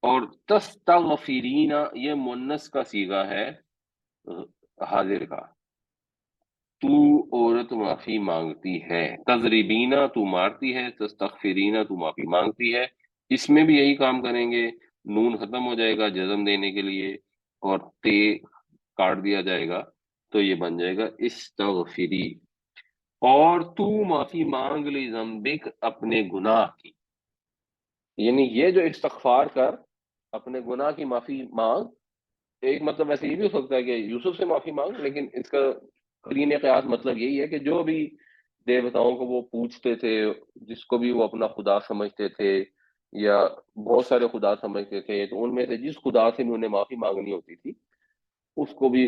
اور تستغفرین یہ مونس کا صیغہ ہے حاضر کا، تو عورت معافی مانگتی ہے، تضربینا تو مارتی ہے، تستغفرینا تو معافی مانگتی ہے، اس میں بھی یہی کام کریں گے، نون ختم ہو جائے گا جزم دینے کے لیے، اور تے کاٹ دیا جائے گا، تو یہ بن جائے گا استغفری، اور تو معافی مانگ لی ذنبک اپنے گناہ کی، یعنی یہ جو استغفار کر اپنے گناہ کی معافی مانگ، ایک مطلب ویسے یہ بھی ہو سکتا ہے کہ یوسف سے معافی مانگ، لیکن اس کا قرین قیاس مطلب یہی ہے کہ جو بھی دیوتاؤں کو وہ پوجتے تھے، جس کو بھی وہ اپنا خدا سمجھتے تھے یا بہت سارے خدا سمجھتے تھے، تو ان میں سے جس خدا سے بھی انہیں معافی مانگنی ہوتی تھی اس کو بھی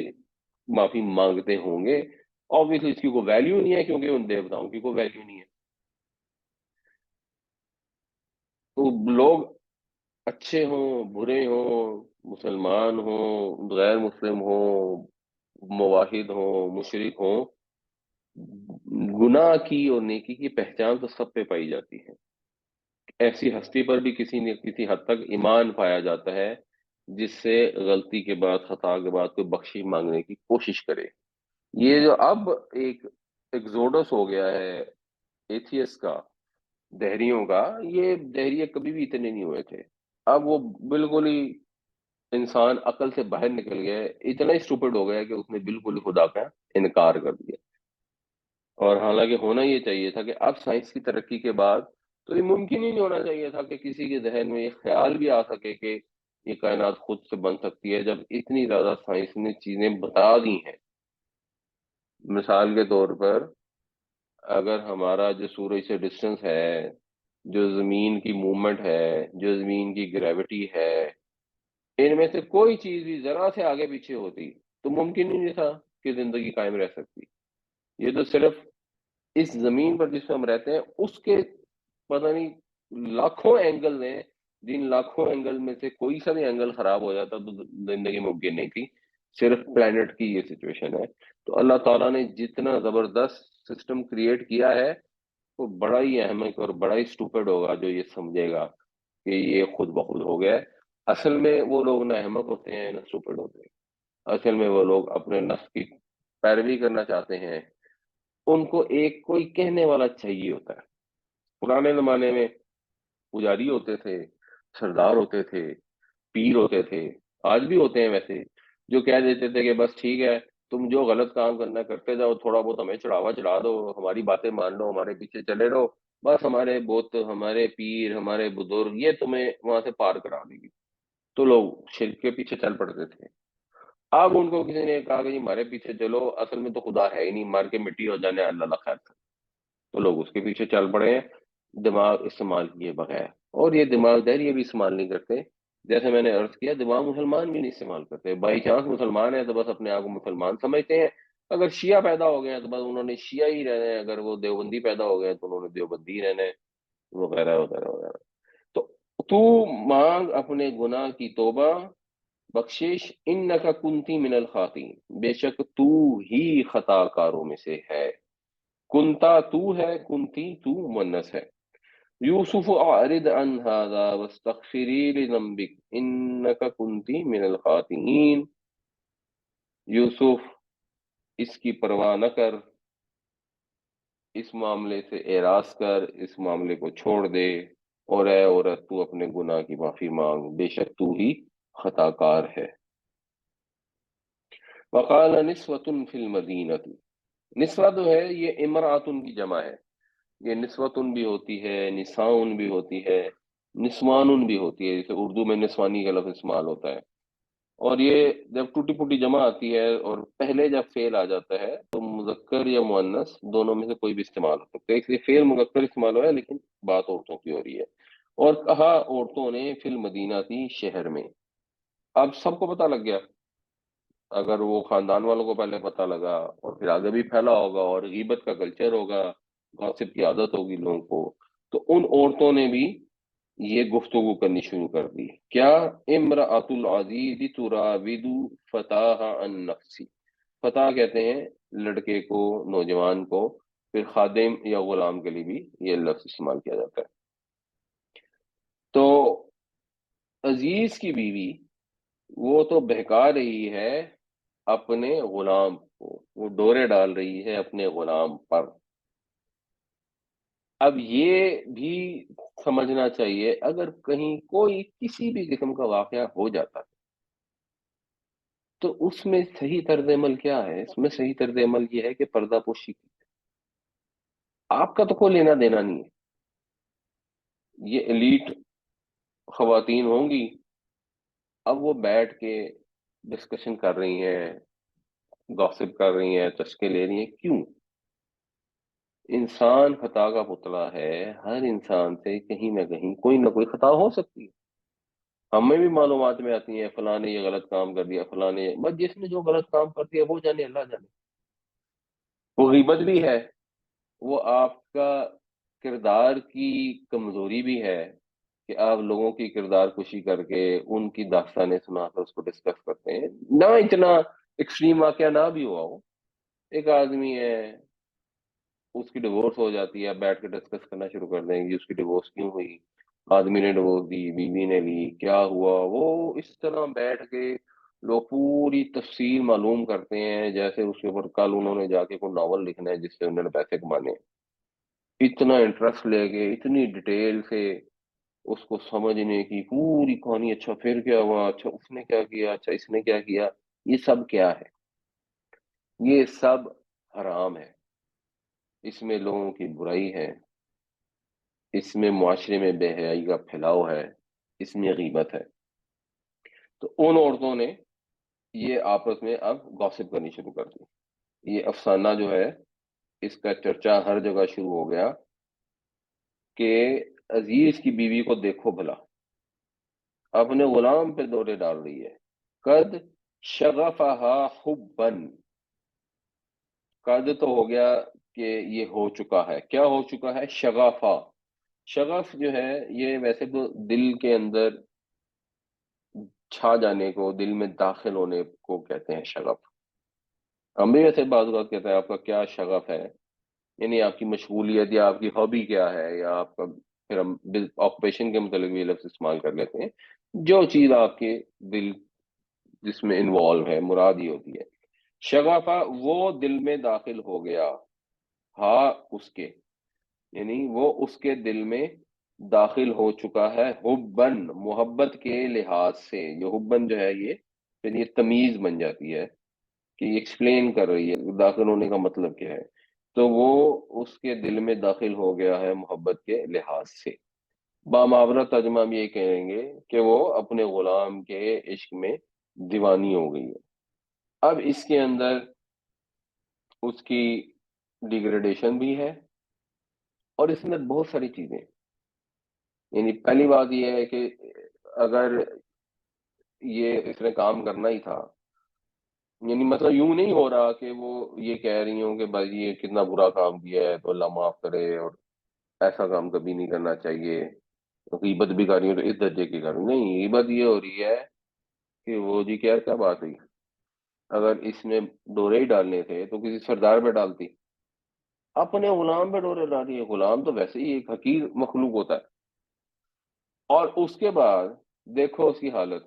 معافی مانگتے ہوں گے۔ آبویسلی اس کی کوئی ویلیو نہیں ہے کیونکہ ان دیوتاؤں کی کوئی ویلیو نہیں ہے۔ تو لوگ اچھے ہوں، برے ہوں، مسلمان ہوں، غیر مسلم ہوں، مواحد ہوں، مشرک ہوں، گناہ کی اور نیکی کی پہچان تو سب پہ پائی جاتی ہے۔ ایسی ہستی پر بھی کسی نہ کسی حد تک ایمان پایا جاتا ہے جس سے غلطی کے بعد، خطا کے بعد کوئی بخشش مانگنے کی کوشش کرے۔ یہ جو اب ایک ایگزوڈس ہو گیا ہے ایتھیس کا، دہریوں کا، یہ دہریے کبھی بھی اتنے نہیں ہوئے تھے۔ اب وہ بالکل ہی انسان عقل سے باہر نکل گیا ہے، اتنا ہی اسٹوپڈ ہو گیا کہ اس نے بالکل ہی خدا کا انکار کر دیا۔ اور حالانکہ ہونا یہ چاہیے تھا کہ اب سائنس کی ترقی کے بعد تو یہ ممکن ہی نہیں ہونا چاہیے تھا کہ کسی کے ذہن میں یہ خیال بھی آ سکے کہ یہ کائنات خود سے بن سکتی ہے، جب اتنی زیادہ سائنس نے چیزیں بتا دی ہیں۔ مثال کے طور پر اگر ہمارا جو سورج سے ڈسٹنس ہے، جو زمین کی موومنٹ ہے، جو زمین کی گریوٹی ہے، ان میں سے کوئی چیز بھی ذرا سے آگے پیچھے ہوتی تو ممکن ہی نہیں تھا کہ زندگی قائم رہ سکتی۔ یہ تو صرف اس زمین پر جس پہ ہم رہتے ہیں اس کے پتہ نہیں لاکھوں اینگل ہیں، جن لاکھوں اینگل میں سے کوئی سا بھی اینگل خراب ہو جاتا تو زندگی ممکن نہیں تھی۔ صرف پلانٹ کی یہ سچویشن ہے۔ تو اللہ تعالیٰ نے جتنا زبردست سسٹم کریٹ کیا ہے، وہ بڑا ہی احمق اور بڑا ہی اسٹوپڈ ہوگا جو یہ سمجھے گا کہ یہ خود بخود ہو گیا ہے۔ اصل میں وہ لوگ نہ احمق ہوتے ہیں نہ اسٹوپڈ ہوتے ہیں، اصل میں وہ لوگ اپنے نفس کی پیروی کرنا چاہتے ہیں۔ ان کو ایک کوئی کہنے والا چاہیے ہوتا ہے۔ پرانے زمانے میں پجاری ہوتے تھے، سردار ہوتے تھے، پیر ہوتے تھے، آج بھی ہوتے ہیں ویسے، جو کہہ دیتے تھے کہ بس ٹھیک ہے، تم جو غلط کام کرنا کرتے جاؤ، تھوڑا بہت ہمیں چڑھاوا چڑھا دو، ہماری باتیں مان لو، ہمارے پیچھے چلے رہو، بس ہمارے بت، ہمارے پیر، ہمارے بزرگ یہ تمہیں وہاں سے پار کرا دیں گے۔ تو لوگ شرک کے پیچھے چل پڑتے تھے۔ اب ان کو کسی نے کہا کہ جی ہمارے پیچھے چلو، اصل میں تو خدا ہے ہی نہیں، مار کے مٹی ہو جانے، اللہ خیر۔ تو لوگ اس کے پیچھے چل پڑے ہیں دماغ استعمال کیے بغیر، اور یہ دماغ دہر یہ بھی استعمال نہیں کرتے۔ جیسے میں نے عرض کیا، دماغ مسلمان بھی نہیں استعمال کرتے، بائی چانس مسلمان ہیں تو بس اپنے آپ کو مسلمان سمجھتے ہیں، اگر شیعہ پیدا ہو گئے ہیں تو بس انہوں نے شیعہ ہی رہنا ہے، اگر وہ دیوبندی پیدا ہو گئے ہیں تو انہوں نے دیوبندی رہنا ہے، وغیرہ وغیرہ وغیرہ۔ تو تو مانگ اپنے گناہ کی توبہ، بخشش، انک کنتی من الخاطئین، بے شک تو ہی خطا کاروں میں سے ہے۔ کنتا تو ہے، کنتی تو مونس ہے۔ یوسف اعرض عن هذا واستغفری لذنبک انک کنتی من الخاطئین۔ یوسف اس کی پرواہ نہ کر، اس معاملے سے اعراض کر، اس معاملے کو چھوڑ دے، اور اے عورت تو اپنے گناہ کی معافی مانگ، بے شک تو ہی خطا کار ہے۔ وقال نسوۃ فی المدینہ، نسوہ جو ہے یہ امراتن کی جمع ہے، یہ نسوتن بھی ہوتی ہے، نساؤن بھی ہوتی ہے، نسوانن بھی ہوتی ہے، جیسے اردو میں نسوانی کا لفظ استعمال ہوتا ہے۔ اور یہ جب ٹوٹی پھوٹی جمع آتی ہے اور پہلے جب فعل آ جاتا ہے تو مذکر یا مؤنث دونوں میں سے کوئی بھی استعمال ہو سکتا ہے، اس لیے فعل مذکر استعمال ہوا ہے لیکن بات عورتوں کی ہو رہی ہے۔ اور کہا عورتوں نے فی المدینہ تھی، شہر میں۔ اب سب کو پتہ لگ گیا، اگر وہ خاندان والوں کو پہلے پتہ لگا اور پھر آگے بھی پھیلا ہوگا، اور غیبت کا کلچر ہوگا، غاصب کی عادت ہوگی لوگوں کو، تو ان عورتوں نے بھی یہ گفتگو کرنی شروع کر دی۔ کیا؟ امرأۃ العزیز تراود فتاها عن نفسی، فتح کہتے ہیں لڑکے کو، نوجوان کو، پھر خادم یا غلام کے لیے بھی یہ لفظ استعمال کیا جاتا ہے۔ تو عزیز کی بیوی وہ تو بہکا رہی ہے اپنے غلام کو، وہ ڈورے ڈال رہی ہے اپنے غلام پر۔ اب یہ بھی سمجھنا چاہیے، اگر کہیں کوئی کسی بھی قسم کا واقعہ ہو جاتا ہے تو اس میں صحیح طرز عمل کیا ہے؟ اس میں صحیح طرز عمل یہ ہے کہ پردہ پوشی کی، آپ کا تو کوئی لینا دینا نہیں ہے۔ یہ ایلیٹ خواتین ہوں گی، اب وہ بیٹھ کے ڈسکشن کر رہی ہیں، گوسپ کر رہی ہیں، چسکے لے رہی ہیں، کیوں؟ انسان خطا کا پتلا ہے، ہر انسان سے کہیں نہ کہیں کوئی نہ کوئی خطا ہو سکتی ہے، ہمیں بھی معلومات میں آتی ہیں فلاں نے یہ غلط کام کر دیا، فلاں نے، بس جس نے جو غلط کام کر دیا وہ جانے، اللہ جانے۔ وہ غیبت بھی ہے، وہ آپ کا کردار کی کمزوری بھی ہے کہ آپ لوگوں کی کردار کشی کر کے ان کی داستانیں سنا کر اس کو ڈسکس کرتے ہیں، نہ اتنا ایکسٹریم واقعہ نہ بھی ہوا ہو، ایک آدمی ہے، اس کی ڈیورس ہو جاتی ہے، آپ بیٹھ کے ڈسکس کرنا شروع کر دیں گے اس کی ڈیورس کیوں ہوئی، آدمی نے ڈیورس دی، بیوی نے لی، کیا ہوا، وہ اس طرح بیٹھ کے لوگ پوری تفصیل معلوم کرتے ہیں جیسے اس کے اوپر کل انہوں نے جا کے کوئی ناول لکھنا ہے جس سے انہوں نے پیسے کمانے ہیں، اتنا انٹرسٹ لے کے اتنی ڈیٹیل سے اس کو سمجھنے کی پوری کہانی، اچھا پھر کیا ہوا، اچھا اس نے کیا کیا، اچھا اس نے کیا کیا، یہ سب کیا ہے؟ یہ سب حرام ہے، اس میں لوگوں کی برائی ہے، اس میں معاشرے میں بے حیائی کا پھیلاؤ ہے، اس میں غیبت ہے۔ تو ان عورتوں نے یہ آپس میں اب گوسپ کرنی شروع کر دی، یہ افسانہ جو ہے اس کا چرچا ہر جگہ شروع ہو گیا کہ عزیز کی بیوی کو دیکھو بھلا، اپنے غلام پہ دورے ڈال رہی ہے، قد شغفہا حبن، قد تو ہو گیا کہ یہ ہو چکا ہے، کیا ہو چکا ہے؟ شغفہ، شغف جو ہے یہ ویسے تو دل کے اندر چھا جانے کو، دل میں داخل ہونے کو کہتے ہیں شغف۔ ہم بھی ویسے بعض اوقات کہتے ہیں آپ کا کیا شغف ہے، یعنی آپ کی مشغولیت یا آپ کی ہابی کیا ہے، یا آپ کا، پھر ہم آکوپیشن کے متعلق بھی یہ لفظ استعمال کر لیتے ہیں، جو چیز آپ کے دل جس میں انوالو ہے، مراد ہی ہوتی ہے شغفہ، وہ دل میں داخل ہو گیا، ہاں اس کے، یعنی وہ اس کے دل میں داخل ہو چکا ہے، حبن، محبت کے لحاظ سے، یہ حبن جو ہے یہ پھر یہ تمیز بن جاتی ہے کہ یہ ایکسپلین کر رہی ہے داخل ہونے کا مطلب کیا ہے، تو وہ اس کے دل میں داخل ہو گیا ہے محبت کے لحاظ سے۔ بامعاورہ ترجمہ ہم یہ کہیں گے کہ وہ اپنے غلام کے عشق میں دیوانی ہو گئی ہے۔ اب اس کے اندر اس کی ڈیگریڈیشن بھی ہے، اور اس میں بہت ساری چیزیں، یعنی پہلی بات یہ ہے کہ اگر یہ اس نے کام کرنا ہی تھا، یعنی مطلب یوں نہیں ہو رہا کہ وہ یہ کہہ رہی ہوں کہ بھائی یہ کتنا برا کام کیا ہے تو اللہ معاف کرے، اور ایسا کام کبھی نہیں کرنا چاہیے، غیبت بھی کر رہی ہوں تو اس درجے کی کر رہی ہوں، نہیں، غیبت یہ ہو رہی ہے کہ وہ جی کیا کیا بات ہوئی، اگر اس میں ڈورے ہی ڈالنے تھے تو کسی سردار پہ ڈالتی، اپنے غلام پہ ڈورے ڈال رہی ہے، غلام تو ویسے ہی ایک حقیر مخلوق ہوتا ہے، اور اس کے بعد دیکھو اس کی حالت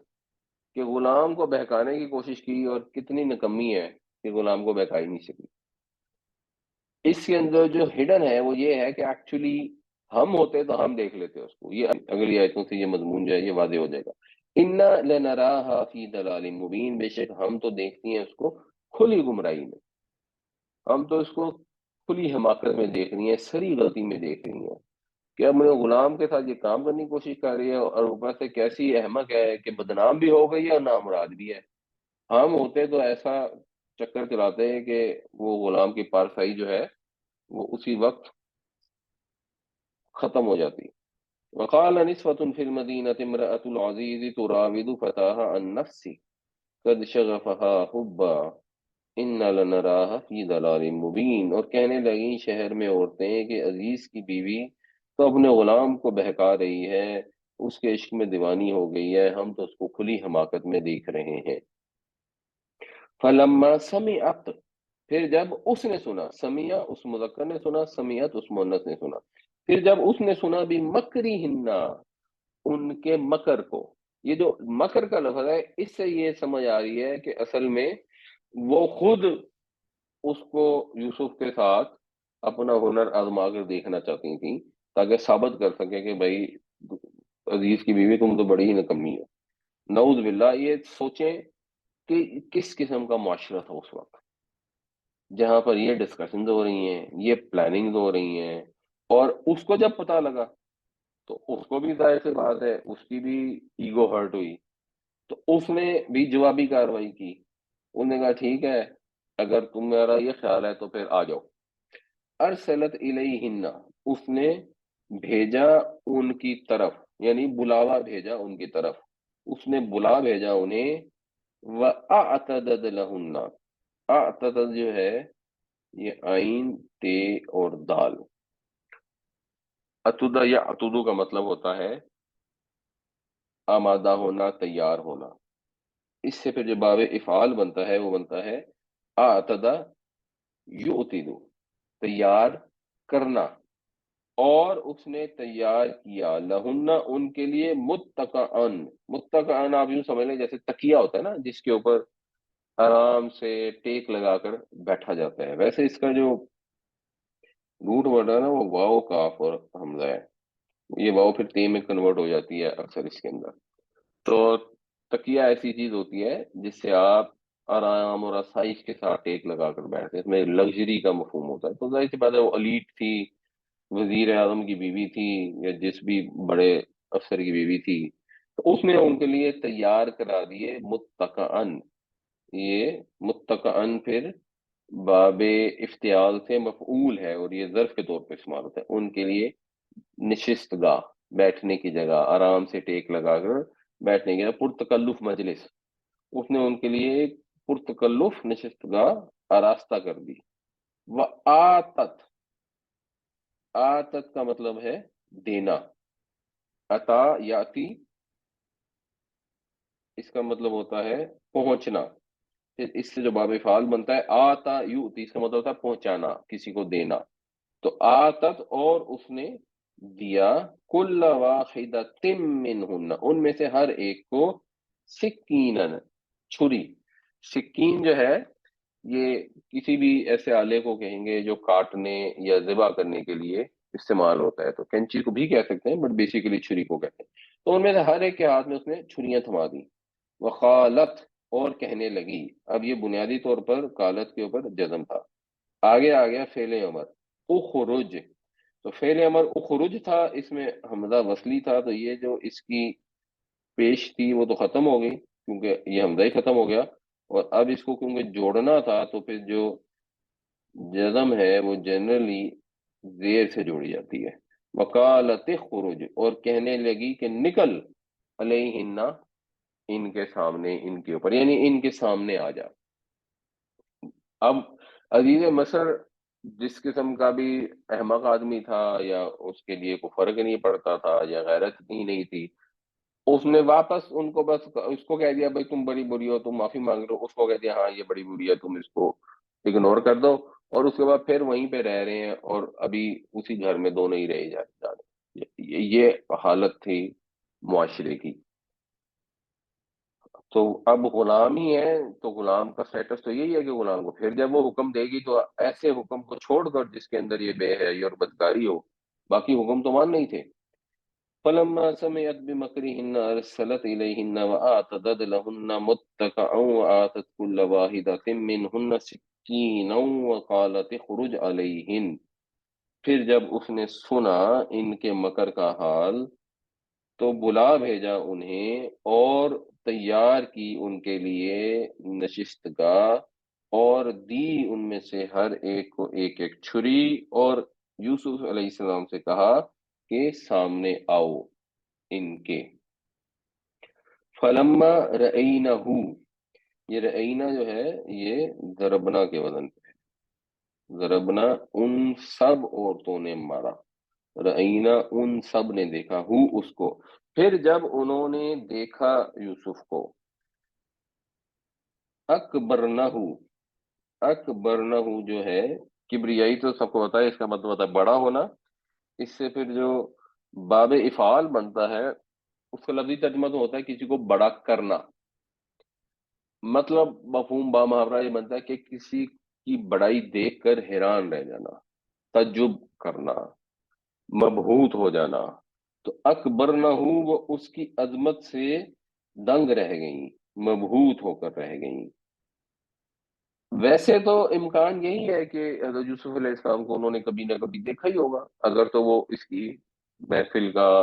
کہ غلام کو بہکانے کی کوشش کی، اور کتنی نکمی ہے کہ غلام کو بہکا ہی نہیں سکی۔ اس کے اندر جو ہڈن ہے وہ یہ ہے کہ ایکچولی ہم ہوتے تو ہم دیکھ لیتے اس کو، یہ اگلی آیتوں سے یہ مضمون جو ہے یہ واضح ہو جائے گا، انا لنراھا فی ضلال مبین، بے شک ہم تو دیکھتی ہیں اس کو کھلی گمراہی میں، ہم تو اس کو کھلی حماقت میں دیکھ رہی ہیں، سری غلطی میں دیکھ رہی ہیں کہ اپنے غلام کے ساتھ یہ کام کرنے کی کوشش کر رہی ہے، اور اوپر سے کیسی احمق ہے کہ بدنام بھی ہو گئی ہے اور نامراد بھی ہے۔ ہم ہوتے تو ایسا چکر چلاتے ہیں کہ وہ غلام کی پارسائی جو ہے وہ اسی وقت ختم ہو جاتی۔ وقال نسوة في المدينة امرأة العزيز تراود فتاها عن نفسه قد شغفها حبا انا لنراها في ضلال مبین، اور کہنے لگیں شہر میں عورتیں کہ عزیز کی بیوی تو اپنے غلام کو بہکا رہی ہے، اس کے عشق میں دیوانی ہو گئی ہے، ہم تو اس کو کھلی حماقت میں دیکھ رہے ہیں۔ فلما سمعت، پھر جب اس نے سنا، سمیع اس مذکر نے سنا، سمیعت اس مؤنث نے سنا، پھر جب اس نے سنا بھی مکری ہننا، ان کے مکر کو، یہ جو مکر کا لفظ ہے اس سے یہ سمجھ آ رہی ہے کہ اصل میں وہ خود اس کو یوسف کے ساتھ اپنا ہنر آزما کر دیکھنا چاہتی تھیں تاکہ ثابت کر سکے کہ بھائی عزیز کی بیوی تم تو بڑی ہی نکمی ہے۔ نعوذ باللہ، یہ سوچیں کہ کس قسم کا معاشرہ تھا اس وقت جہاں پر یہ ڈسکشنز ہو رہی ہیں، یہ پلاننگز ہو رہی ہیں، اور اس کو جب پتہ لگا تو اس کو بھی ظاہر سی بات ہے اس کی بھی ایگو ہرٹ ہوئی، تو اس نے بھی جوابی کارروائی کی، انہوں نے کہا ٹھیک ہے اگر تمہارا یہ خیال ہے تو پھر آ جاؤ۔ ارسلت الیہن، اس نے بھیجا ان کی طرف، یعنی بلاوا بھیجا ان کی طرف، اس نے بلا بھیجا انہیں، وَأَعْتَدَدْ لَهُنَّ، اعتدد جو ہے یہ عین تے اور دال، اتدا یا اتدو کا مطلب ہوتا ہے آمادہ ہونا، تیار ہونا۔ اس سے پھر جو باب افعال بنتا ہے وہ بنتا ہے اعتدا یعتدو، تیار کرنا، اور اس نے تیار کیا لہن ان کے لیے متکئن، متکئن آپ یوں سمجھ لیں جیسے تکیہ ہوتا ہے نا جس کے اوپر آرام سے ٹیک لگا کر بیٹھا جاتا ہے، ویسے اس کا جو روٹ ورڈ ہے نا وہ واو کاف اور حمزہ ہے، یہ واو پھر تے میں کنورٹ ہو جاتی ہے اکثر اس کے اندر۔ تو تکیہ ایسی چیز ہوتی ہے جس سے آپ آرام اور آسائش کے ساتھ ٹیک لگا کر بیٹھتے ہیں، اس میں لگژری کا مفہوم ہوتا ہے۔ تو ظاہر سی بات ہے وہ الیٹ تھی، وزیر اعظم کی بیوی تھی یا جس بھی بڑے افسر کی بیوی تھی، تو اس نے ان کے لیے تیار کرا دیے متکئن، یہ متکئن پھر باب افتعال سے مفعول ہے اور یہ ظرف کے طور پہ استعمال ہوتا ہے، ان کے لیے نشست گاہ، بیٹھنے کی جگہ، آرام سے ٹیک لگا کر بیٹھنے کی جگہ، پرتکلف مجلس، اس نے ان کے لیے ایک پرتکلف نشست گاہ آراستہ کر دی۔ وآتت، آتت کا مطلب ہے دینا، عطا یاتی اس کا مطلب ہوتا ہے پہنچنا، پھر اس سے جو باب فعال بنتا ہے آتا یؤتی، اس کا مطلب ہوتا ہے پہنچانا، کسی کو دینا۔ تو آتت اور اس نے دیا، کل واحدۃ منہن ان میں سے ہر ایک کو، سکینن چھری، سکین جو ہے یہ کسی بھی ایسے آلے کو کہیں گے جو کاٹنے یا ذبح کرنے کے لیے استعمال ہوتا ہے، تو کینچی کو بھی کہہ سکتے ہیں بٹ بیسیکلی چھری کو کہتے ہیں۔ تو ان میں سے ہر ایک کے ہاتھ میں اس نے چھریاں تھما دی۔ وقالت اور کہنے لگی، اب یہ بنیادی طور پر قالت کے اوپر جزم تھا، آگے آ گیا فعل امر اخرج، تو فعل امر اخرج تھا، اس میں حمزہ وصلی تھا، تو یہ جو اس کی پیش تھی وہ تو ختم ہو گئی کیونکہ یہ حمزہ ہی ختم ہو گیا، اور اب اس کو کیونکہ جوڑنا تھا تو پھر جو جزم ہے وہ جنرلی زیر سے جوڑی جاتی ہے۔ وقالت خروج اور کہنے لگی کہ نکل، علیہن ان کے سامنے، ان کے اوپر، یعنی ان کے سامنے آ جا۔ اب عزیز مصر جس قسم کا بھی احمق آدمی تھا یا اس کے لیے کوئی فرق نہیں پڑتا تھا یا غیرت ہی نہیں تھی، اس نے واپس ان کو بس اس کو کہہ دیا بھائی تم بڑی بری ہو، تم معافی مانگ رہے ہو، اس کو کہہ دیا ہاں یہ بڑی بری ہے، تم اس کو اگنور کر دو، اور اس کے بعد پھر وہیں پہ رہ رہے ہیں، اور ابھی اسی گھر میں دونوں ہی رہ جا رہے ہیں۔ یہ حالت تھی معاشرے کی۔ تو اب غلام ہی ہے تو غلام کا سٹیٹس تو یہی ہے کہ غلام کو پھر جب وہ حکم دے گی تو ایسے حکم کو چھوڑ کر جس کے اندر یہ بے حیائی اور بدکاری ہو، باقی حکم تو مان نہیں تھے۔ فلما سمعت بمكرهن ارسلت اليهن واعتدت لهن متكئا واتت كل واحدة منهن سكينا وقالت اخرج عليهن، پھر جب اس نے سنا ان کے مکر کا حال تو بلا بھیجا انہیں اور تیار کی ان کے لیے نشست گاہ، اور دی ان میں سے ہر ایک کو ایک ایک چھری، اور یوسف علیہ السلام سے کہا کہ سامنے آؤ ان کے۔ فلما رأینہ، یہ رأینہ جو ہے یہ ضربنا کے وزن پہ ہے، ضربنا ان سب عورتوں نے مارا، رأینہ ان سب نے دیکھا، ہو اس کو، پھر جب انہوں نے دیکھا یوسف کو، اکبرنہ، اکبرنہ جو ہے کبریائی تو سب کو پتا ہے اس کا مطلب ہوتا ہے بڑا ہونا، اس سے پھر جو باب افعال بنتا ہے اس کا لفظی ترجمہ تو ہوتا ہے کسی کو بڑا کرنا، مطلب مفہوم با محاورہ یہ بنتا ہے کہ کسی کی بڑائی دیکھ کر حیران رہ جانا، تعجب کرنا، مبہوت ہو جانا۔ تو اکبر نہ ہو، وہ اس کی عظمت سے دنگ رہ گئیں، مبہوت ہو کر رہ گئیں۔ ویسے تو امکان یہی ہے کہ حضرت یوسف علیہ السلام کو انہوں نے کبھی نہ کبھی دیکھا ہی ہوگا، اگر تو وہ اس کی محفل کا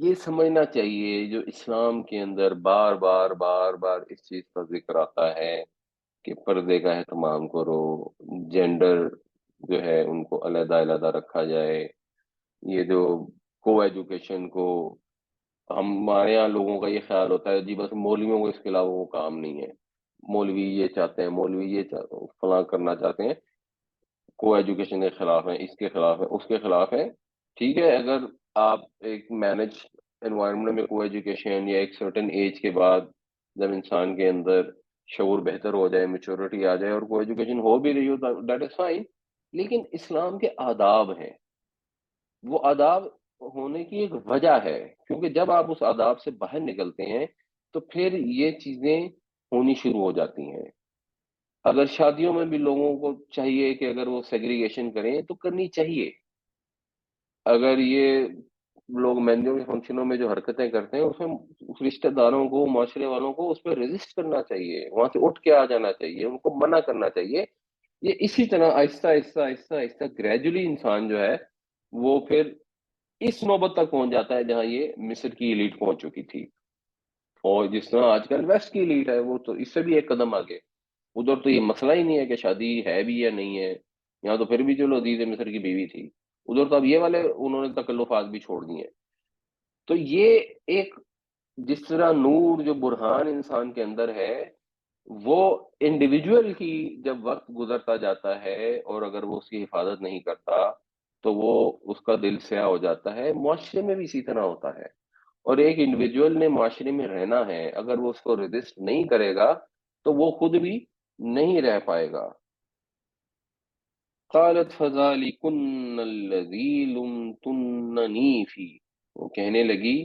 یہ سمجھنا چاہیے جو اسلام کے اندر بار بار بار بار اس چیز کا ذکر آتا ہے کہ پردے کا اہتمام کرو، جینڈر جو ہے ان کو علیحدہ علیحدہ رکھا جائے، یہ جو کو ایجوکیشن کو، ہمارے یہاں لوگوں کا یہ خیال ہوتا ہے جی بس مولویوں کو اس کے علاوہ وہ کام نہیں ہے، مولوی یہ چاہتے ہیں، مولوی یہ چاہتے ہیں، فلاں کرنا چاہتے ہیں، کو ایجوکیشن کے خلاف ہیں، اس کے خلاف ہیں، اس کے خلاف ہیں۔ ٹھیک ہے، اگر آپ ایک مینج انوائرمنٹ میں کو ایجوکیشن یا ایک سرٹن ایج کے بعد جب انسان کے اندر شعور بہتر ہو جائے، میچورٹی آ جائے اور کو ایجوکیشن ہو بھی رہی ہو، دیٹ از فائن، لیکن اسلام کے آداب ہیں، وہ آداب ہونے کی ایک وجہ ہے، کیونکہ جب آپ اس آداب سے باہر نکلتے ہیں تو پھر یہ چیزیں ہونی شروع ہو جاتی ہیں۔ اگر شادیوں میں بھی لوگوں کو چاہیے کہ اگر وہ سیگریگیشن کریں تو کرنی چاہیے، اگر یہ لوگ مہندیوں کے فنکشنوں میں جو حرکتیں کرتے ہیں اس میں اس رشتہ داروں کو، معاشرے والوں کو اس پہ ریزسٹ کرنا چاہیے، وہاں سے اٹھ کے آ جانا چاہیے، ان کو منع کرنا چاہیے۔ یہ اسی طرح آہستہ آہستہ آہستہ آہستہ گریجولی انسان جو ہے وہ پھر اس نوبت تک پہنچ جاتا ہے جہاں یہ مصر کی ایلیٹ پہنچ چکی تھی، اور جس طرح آج کل ویسٹ کی ایلیٹ ہے وہ تو اس سے بھی ایک قدم آگے۔ ادھر تو یہ مسئلہ ہی نہیں ہے کہ شادی ہے بھی یا نہیں ہے، یہاں تو پھر بھی چلو عزیز مصر کی بیوی تھی، ادھر تو اب یہ والے انہوں نے تکلفات بھی چھوڑ دی ہیں۔ تو یہ ایک، جس طرح نور جو برہان انسان کے اندر ہے وہ انڈیویجول کی جب وقت گزرتا جاتا ہے اور اگر وہ اس کی حفاظت نہیں کرتا تو وہ اس کا دل سیاہ ہو جاتا ہے، معاشرے میں بھی اسی طرح ہوتا ہے، اور ایک انڈیویجول نے معاشرے میں رہنا ہے، اگر وہ اس کو ریزسٹ نہیں کرے گا تو وہ خود بھی نہیں رہ پائے گا۔ قالت فذلکن الذی لمتننی فی، وہ کہنے لگی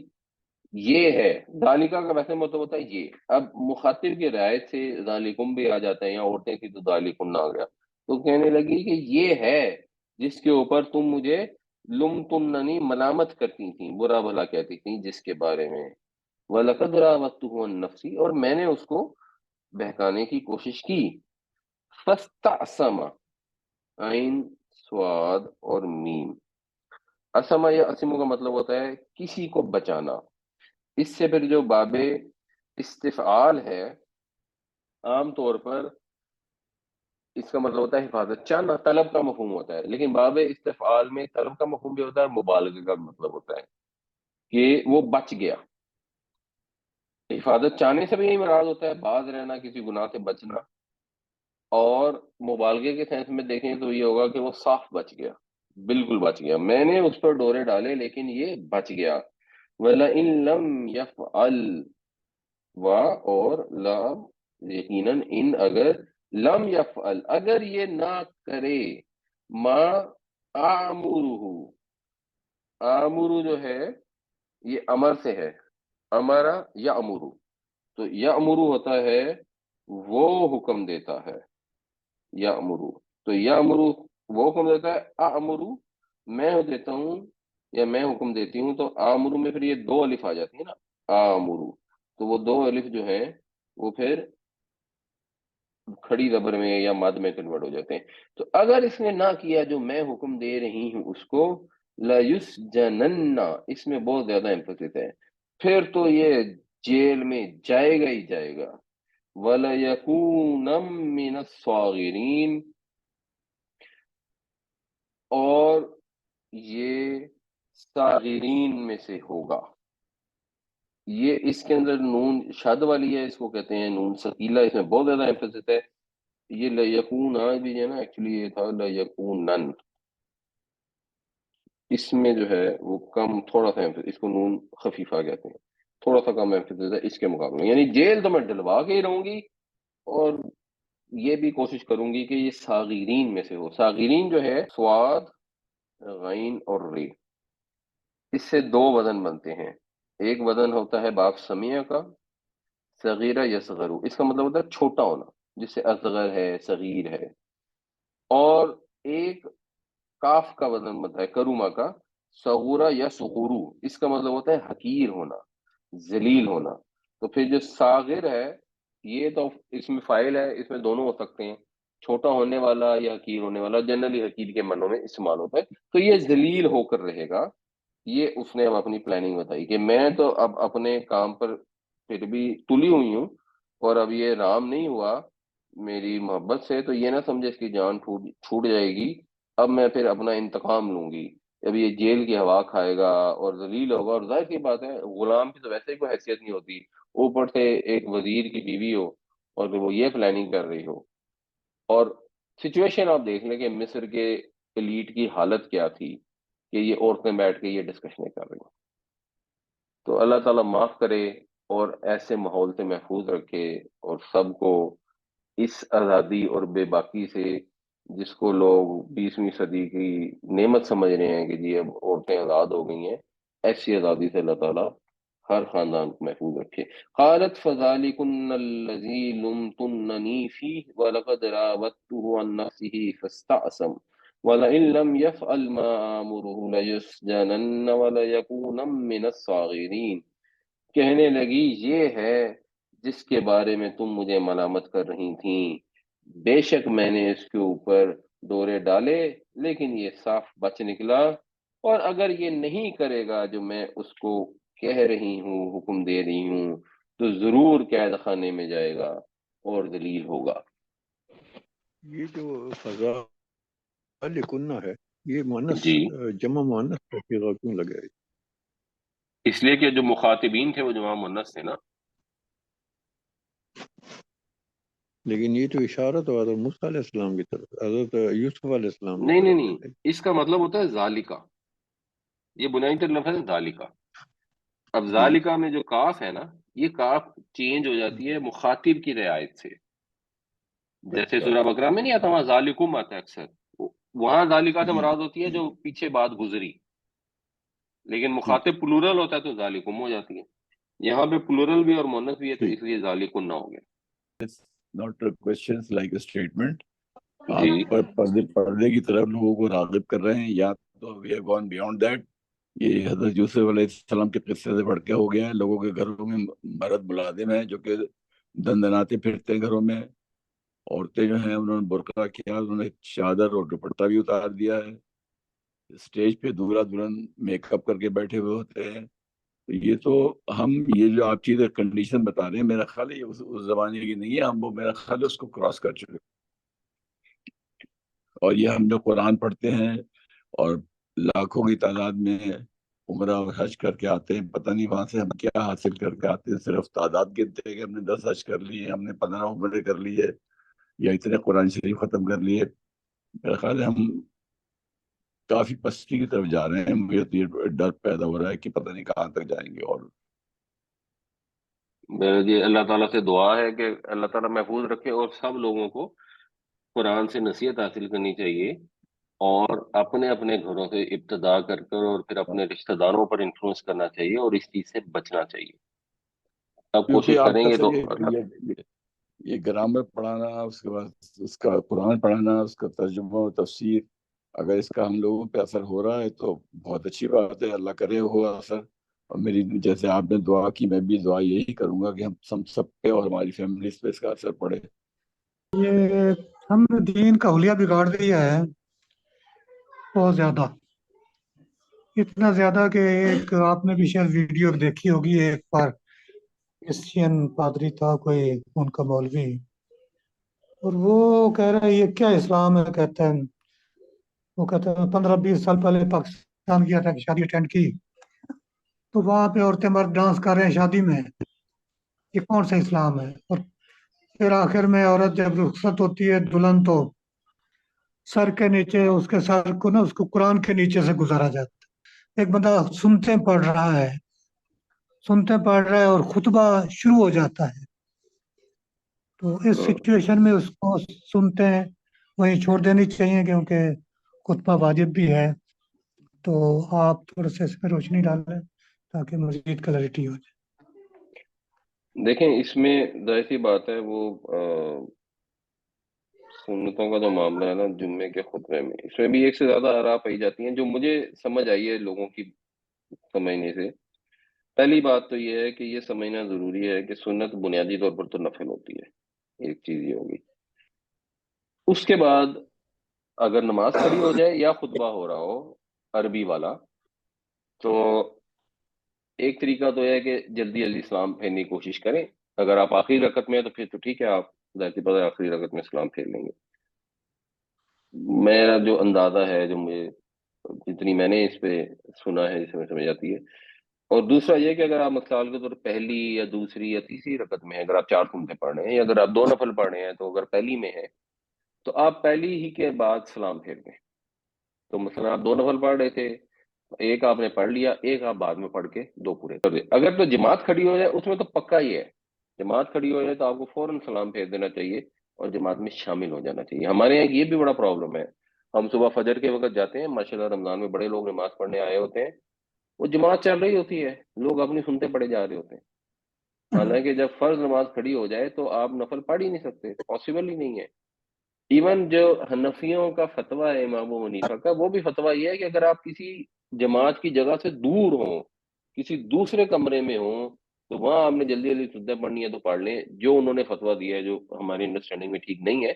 یہ ہے، ذالکا کا ویسے مطلب ہوتا ہے یہ، اب مخاطب کی رعایت سے ذالکم بھی آ جاتا ہے، یا عورتیں تھی تو ذالکن آ گیا، تو کہنے لگی کہ یہ ہے جس کے اوپر تم مجھے لم تننی ملامت کرتی تھیں، برا بھلا کہتی تھیں، جس کے بارے میں وَلَقَدْ رَاوَدتُّهُ عَن نَفْسِي، اور میں نے اس کو بہکانے کی کوشش کی، فَاسْتَعْصَمَ، عین سواد اور میم، اسما یا اسمو کا مطلب ہوتا ہے کسی کو بچانا، اس سے پھر جو باب استفعال ہے عام طور پر اس کا مطلب ہوتا ہے حفاظت، چاہنا طلب کا مفہوم ہوتا ہے، لیکن باب استفعال میں طلب کا مفہوم بھی ہوتا ہے، مبالغہ کا مطلب ہوتا ہے کہ وہ بچ گیا۔ حفاظت چاہنے سے بھی یہی مراد ہوتا ہے، باز رہنا، کسی گناہ سے بچنا، اور مبالغے کے سینس میں دیکھیں تو یہ ہوگا کہ وہ صاف بچ گیا، بالکل بچ گیا، میں نے اس پر ڈورے ڈالے لیکن یہ بچ گیا۔ وَلَئِن لَّمْ يَفْعَلْ، و اور لام، یقیناً ان اگر، لم یفعل اگر یہ نہ کرے، ما آمرہ، آمرو جو ہے یہ امر سے ہے، امرا یا امرو، تو یا امرو ہوتا ہے وہ حکم دیتا ہے، یا امرو، تو یا امرو وہ حکم دیتا ہے، امرو میں دیتا ہوں یا میں حکم دیتی ہوں، تو امرو میں پھر یہ دو الف آ جاتی ہے نا، امرو، تو وہ دو الف جو ہیں وہ پھر کھڑی زبر میں یا مد میں کنورٹ ہو جاتے ہیں۔ تو اگر اس نے نہ کیا جو میں حکم دے رہی ہوں اس کو، لَيُسْجَنَنَّ، اس میں بہت زیادہ امپسس ہے، پھر تو یہ جیل میں جائے گا ہی جائے گا، وَلَيَكُونًا مِّنَ الصَّاغِرِينَ، اور یہ صاغرین میں سے ہوگا۔ یہ اس کے اندر نون شد والی ہے، اس کو کہتے ہیں نون ثقیلہ، اس میں بہت زیادہ امپسس ہے۔ یہ لیکون آج بھی جو ہے نا، ایکچولی یہ تھا لیکونن، اس میں جو ہے وہ کم تھوڑا سا اس کو نون خفیفہ کہتے ہیں، تھوڑا سا کم ایمفیسس ہے اس کے مقابلے میں، یعنی جیل تو میں ڈلوا کے ہی رہوں گی، اور یہ بھی کوشش کروں گی کہ یہ صاغرین میں سے ہو۔ صاغرین جو ہے سواد، غین اور ری، اس سے دو وزن بنتے ہیں، ایک وزن ہوتا ہے باب سمیہ کا، صغیرہ یصغرو، اس کا مطلب ہوتا ہے چھوٹا ہونا، جس سے اصغر ہے، صغیر ہے، اور ایک کاف کا وزن بنتا ہے کروما کا، صغورا یا سغورو، اس کا مطلب ہوتا ہے حقیر ہونا، ذلیل ہونا۔ تو پھر جو صاغر ہے یہ تو اس میں فاعل ہے، اس میں دونوں ہو سکتے ہیں، چھوٹا ہونے والا یا حقیر ہونے والا، جنرلی حقیر کے معنوں میں استعمال ہوتا ہے، تو یہ ذلیل ہو کر رہے گا، یہ اس نے اب اپنی پلاننگ بتائی کہ میں تو اب اپنے کام پر پھر بھی تلی ہوئی ہوں، اور اب یہ رام نہیں ہوا میری محبت سے تو یہ نہ سمجھے اس کی جان چھوٹ جائے گی، اب میں پھر اپنا انتقام لوں گی، اب یہ جیل کی ہوا کھائے گا اور ذلیل ہوگا، اور ظاہر سی بات ہے غلام کی تو ویسے ہی کوئی حیثیت نہیں ہوتی، اوپر سے ایک وزیر کی بیوی ہو اور وہ یہ پلاننگ کر رہی ہو۔ اور سچویشن آپ دیکھ لیں کہ مصر کے ایلیٹ کی حالت کیا تھی کہ یہ عورتیں بیٹھ کے یہ ڈسکشنیں کر رہی ہیں۔ تو اللہ تعالیٰ معاف کرے اور ایسے ماحول سے محفوظ رکھے، اور سب کو اس آزادی اور بے باکی سے، جس کو لوگ 20ویں صدی کی نعمت سمجھ رہے ہیں کہ جی اب عورتیں آزاد ہو گئی ہیں، ایسی آزادی سے اللہ تعالیٰ ہر خاندان کو محفوظ رکھے۔ قالت فذلكن الذي لمتنني فيه ولقد راودته عن نفسه فاستعصم ولئن لم يفعل ما آمره ليسجنن وليكونن من الصاغرين۔ کہنے لگی یہ ہے جس کے بارے میں تم مجھے ملامت کر رہی تھیں، بے شک میں نے اس کے اوپر دورے ڈالے لیکن یہ صاف بچ نکلا، اور اگر یہ نہیں کرے گا جو میں اس کو کہہ رہی ہوں، حکم دے رہی ہوں، تو ضرور قید خانے میں جائے گا اور ذلیل ہوگا۔ یہ جو فضا لکنہ ہے، یہ مؤنث جی، جمع مؤنث کا صیغہ کیوں لگا ہے؟ اس لیے کہ جو مخاطبین تھے وہ جمع مؤنث تھے نا۔ لیکن یہ تو اشارت ہوا حضرت موسیٰ علیہ السلام کی طرف، حضرت یوسف علیہ السلام کی نہیں نہیں طرف نہیں، سے تھے۔ اس کا مطلب ہوتا ہے ذالکا، یہ بنیادی تر لفظ ہے ذالکا۔ اب ذالکا میں جو کاف ہے نا، یہ کاف چینج ہو جاتی ہے مخاطب کی رعایت سے، جیسے اچھا سورہ بقرہ میں نہیں آتا وہاں ذالکم آتا ہے اکثر، وہاں ذالکا سے جی مراد ہوتی ہے جو پیچھے بات گزری، لیکن ٹھیک ہے۔ مخاطب پلورل ہوتا ہے تو ذالکم ہو جاتی ہے، یہاں پہ پلورل بھی اور مونس بھی ہے تو ٹھیک، اس لیے ذالکن نہ ہو گیا۔ Not questions like a statement, جی، آپ پردے کی طرف لوگوں کو راغب کر رہے ہیں، یا تو we have gone beyond that, یہ حضرت یوسف علیہ السلام کے قصے سے بڑھ کے ہو گیا ہے۔ لوگوں کے گھروں میں مرد ملازم ہیں جو کہ دندناتے پھرتے ہیں گھروں میں، عورتیں جو ہیں انہوں نے برقع کیا، انہوں نے چادر اور دوپٹہ بھی اتار دیا ہے، اسٹیج پہ دولہا دلہن میک اپ کر کے بیٹھے ہوئے ہوتے ہیں۔ تو یہ تو ہم یہ جو آپ چیزیں کنڈیشن بتا رہے ہیں، میرا خیال ہے یہ اس زمانے کی نہیں ہے، ہم وہ میرا خیال ہے اس کو کراس کر چکے۔ اور یہ ہم جو قرآن پڑھتے ہیں اور لاکھوں کی تعداد میں عمرہ اور حج کر کے آتے ہیں، پتہ نہیں وہاں سے ہم کیا حاصل کر کے آتے ہیں، صرف تعداد گنتے ہیں کہ ہم نے 10 حج کر لیے، ہم نے 15 عمرے کر لیے، یا اتنے قرآن شریف ختم کر لیے۔ میرا خیال ہے ہم کافی پستی کی طرف جا رہے ہیں، مجھے تو یہ ڈر پیدا ہو رہا ہے کہ پتہ نہیں کہاں تک جائیں گے۔ اور جی اللہ تعالیٰ سے دعا ہے کہ اللہ تعالیٰ محفوظ رکھے، اور سب لوگوں کو قرآن سے نصیحت حاصل کرنی چاہیے، اور اپنے اپنے گھروں سے ابتدا کر کر اور پھر اپنے رشتہ داروں پر انفلوئنس کرنا چاہیے، اور اس چیز سے بچنا چاہیے۔ اب کیونکہ کوشش آپ کریں کا گے سر تو یہ گرامر پڑھانا، اس کے بعد اس کا قرآن پڑھانا، اس کا ترجمہ و تفسیر، اگر اس کا ہم لوگوں پہ اثر ہو رہا ہے تو بہت اچھی بات ہے، اللہ کرے ہو اثر۔ اور میری جیسے آپ نے دعا کی، میں بھی دعا یہی کروں گا کہ ہم سب پہ اور ہماری فیملیز پہ اس کا اثر پڑے۔ یہ ہم نے دین کا حلیہ بگاڑ دیا ہے بہت زیادہ، اتنا زیادہ کہ ایک آپ نے بھی شاید ویڈیو دیکھی ہوگی، ایک بار کرسچین پادری تھا کوئی ان کا مولوی، اور وہ کہہ رہا ہے یہ کیا اسلام ہے، کہتے ہیں وہ کہتے ہیں 15-20 سال پہلے پاکستان گیا تھا کہ شادی اٹینڈ کی، تو وہاں پہ عورتیں مرد ڈانس کر رہے ہیں شادی میں، یہ کون سا اسلام ہے؟ اور پھر آخر میں عورت جب رخصت ہوتی ہے دلہن تو سر کے نیچے اس کے سر کو نا اس کو قرآن کے نیچے سے گزارا جاتا ہے۔ ایک بندہ سنتے پڑھ رہا ہے اور خطبہ شروع ہو جاتا ہے، تو اس سچویشن میں اس کو سنتے ہیں وہیں چھوڑ دینی چاہیے، کیونکہ خطبہ واجب بھی ہے۔ تو آپ تھوڑا سا اس پہ روشنی ڈالیں تاکہ مزید کلیئرٹی ہو جائے۔ دیکھیں اس میں ظاہر سی بات ہے وہ سنتوں کا جو معاملہ ہے نا جمعے کے خطبے میں، اس میں بھی ایک سے زیادہ آراء پائی جاتی ہیں جو مجھے سمجھ آئی ہے لوگوں کی سمجھنے سے۔ پہلی بات تو یہ ہے کہ یہ سمجھنا ضروری ہے کہ سنت بنیادی طور پر تو نفل ہوتی ہے، ایک چیز یہ ہوگی۔ اس کے بعد اگر نماز پڑھی ہو جائے یا خطبہ ہو رہا ہو عربی والا، تو ایک طریقہ تو ہے کہ جلدی جلدی سلام پھیرنے کی کوشش کریں. اگر آپ آخری رکعت میں ہیں تو پھر تو ٹھیک ہے، آپ ظاہر سی بات ہے آخری رکعت میں سلام پھیر لیں گے. میرا جو اندازہ ہے، جو مجھے جتنی میں نے اس پہ سنا ہے، جسے میں سمجھ آتی ہے. اور دوسرا یہ کہ اگر آپ مثال کے طور پر پہلی یا دوسری یا تیسری رکعت میں ہیں، اگر آپ 4 سنتیں پڑھ رہے ہیں یا اگر آپ 2 نفل پڑھ رہے ہیں، تو اگر پہلی میں ہے تو آپ پہلی ہی کے بعد سلام پھیر دیں. تو مثلا آپ 2 نفل پڑھ رہے تھے، ایک آپ نے پڑھ لیا، ایک آپ بعد میں پڑھ کے 2 پورے کر دیں. اگر تو جماعت کھڑی ہو جائے اس میں تو پکا ہی ہے، جماعت کھڑی ہو جائے تو آپ کو فوراً سلام پھیر دینا چاہیے اور جماعت میں شامل ہو جانا چاہیے. ہمارے یہاں یہ بھی بڑا پرابلم ہے. ہم صبح فجر کے وقت جاتے ہیں، ماشاءاللہ رمضان میں بڑے لوگ نماز پڑھنے آئے ہوتے ہیں، وہ جماعت چل رہی ہوتی ہے، لوگ اپنی سنتے پڑے جا رہے ہوتے ہیں. حالانکہ جب فرض نماز کھڑی ہو جائے تو آپ نفل پڑھ ہی نہیں سکتے، پاسبل ہی نہیں ہے. ایون جو حنفیوں کا فتویٰ ہے امام ابو حنیفہ کا، وہ بھی فتویٰ یہ ہے کہ اگر آپ کسی جماعت کی جگہ سے دور ہوں، کسی دوسرے کمرے میں ہوں، تو وہاں آپ نے جلدی جلدی سنتیں پڑھنی ہے تو پڑھ لیں، جو انہوں نے فتویٰ دیا ہے، جو ہماری انڈرسٹینڈنگ میں ٹھیک نہیں ہے.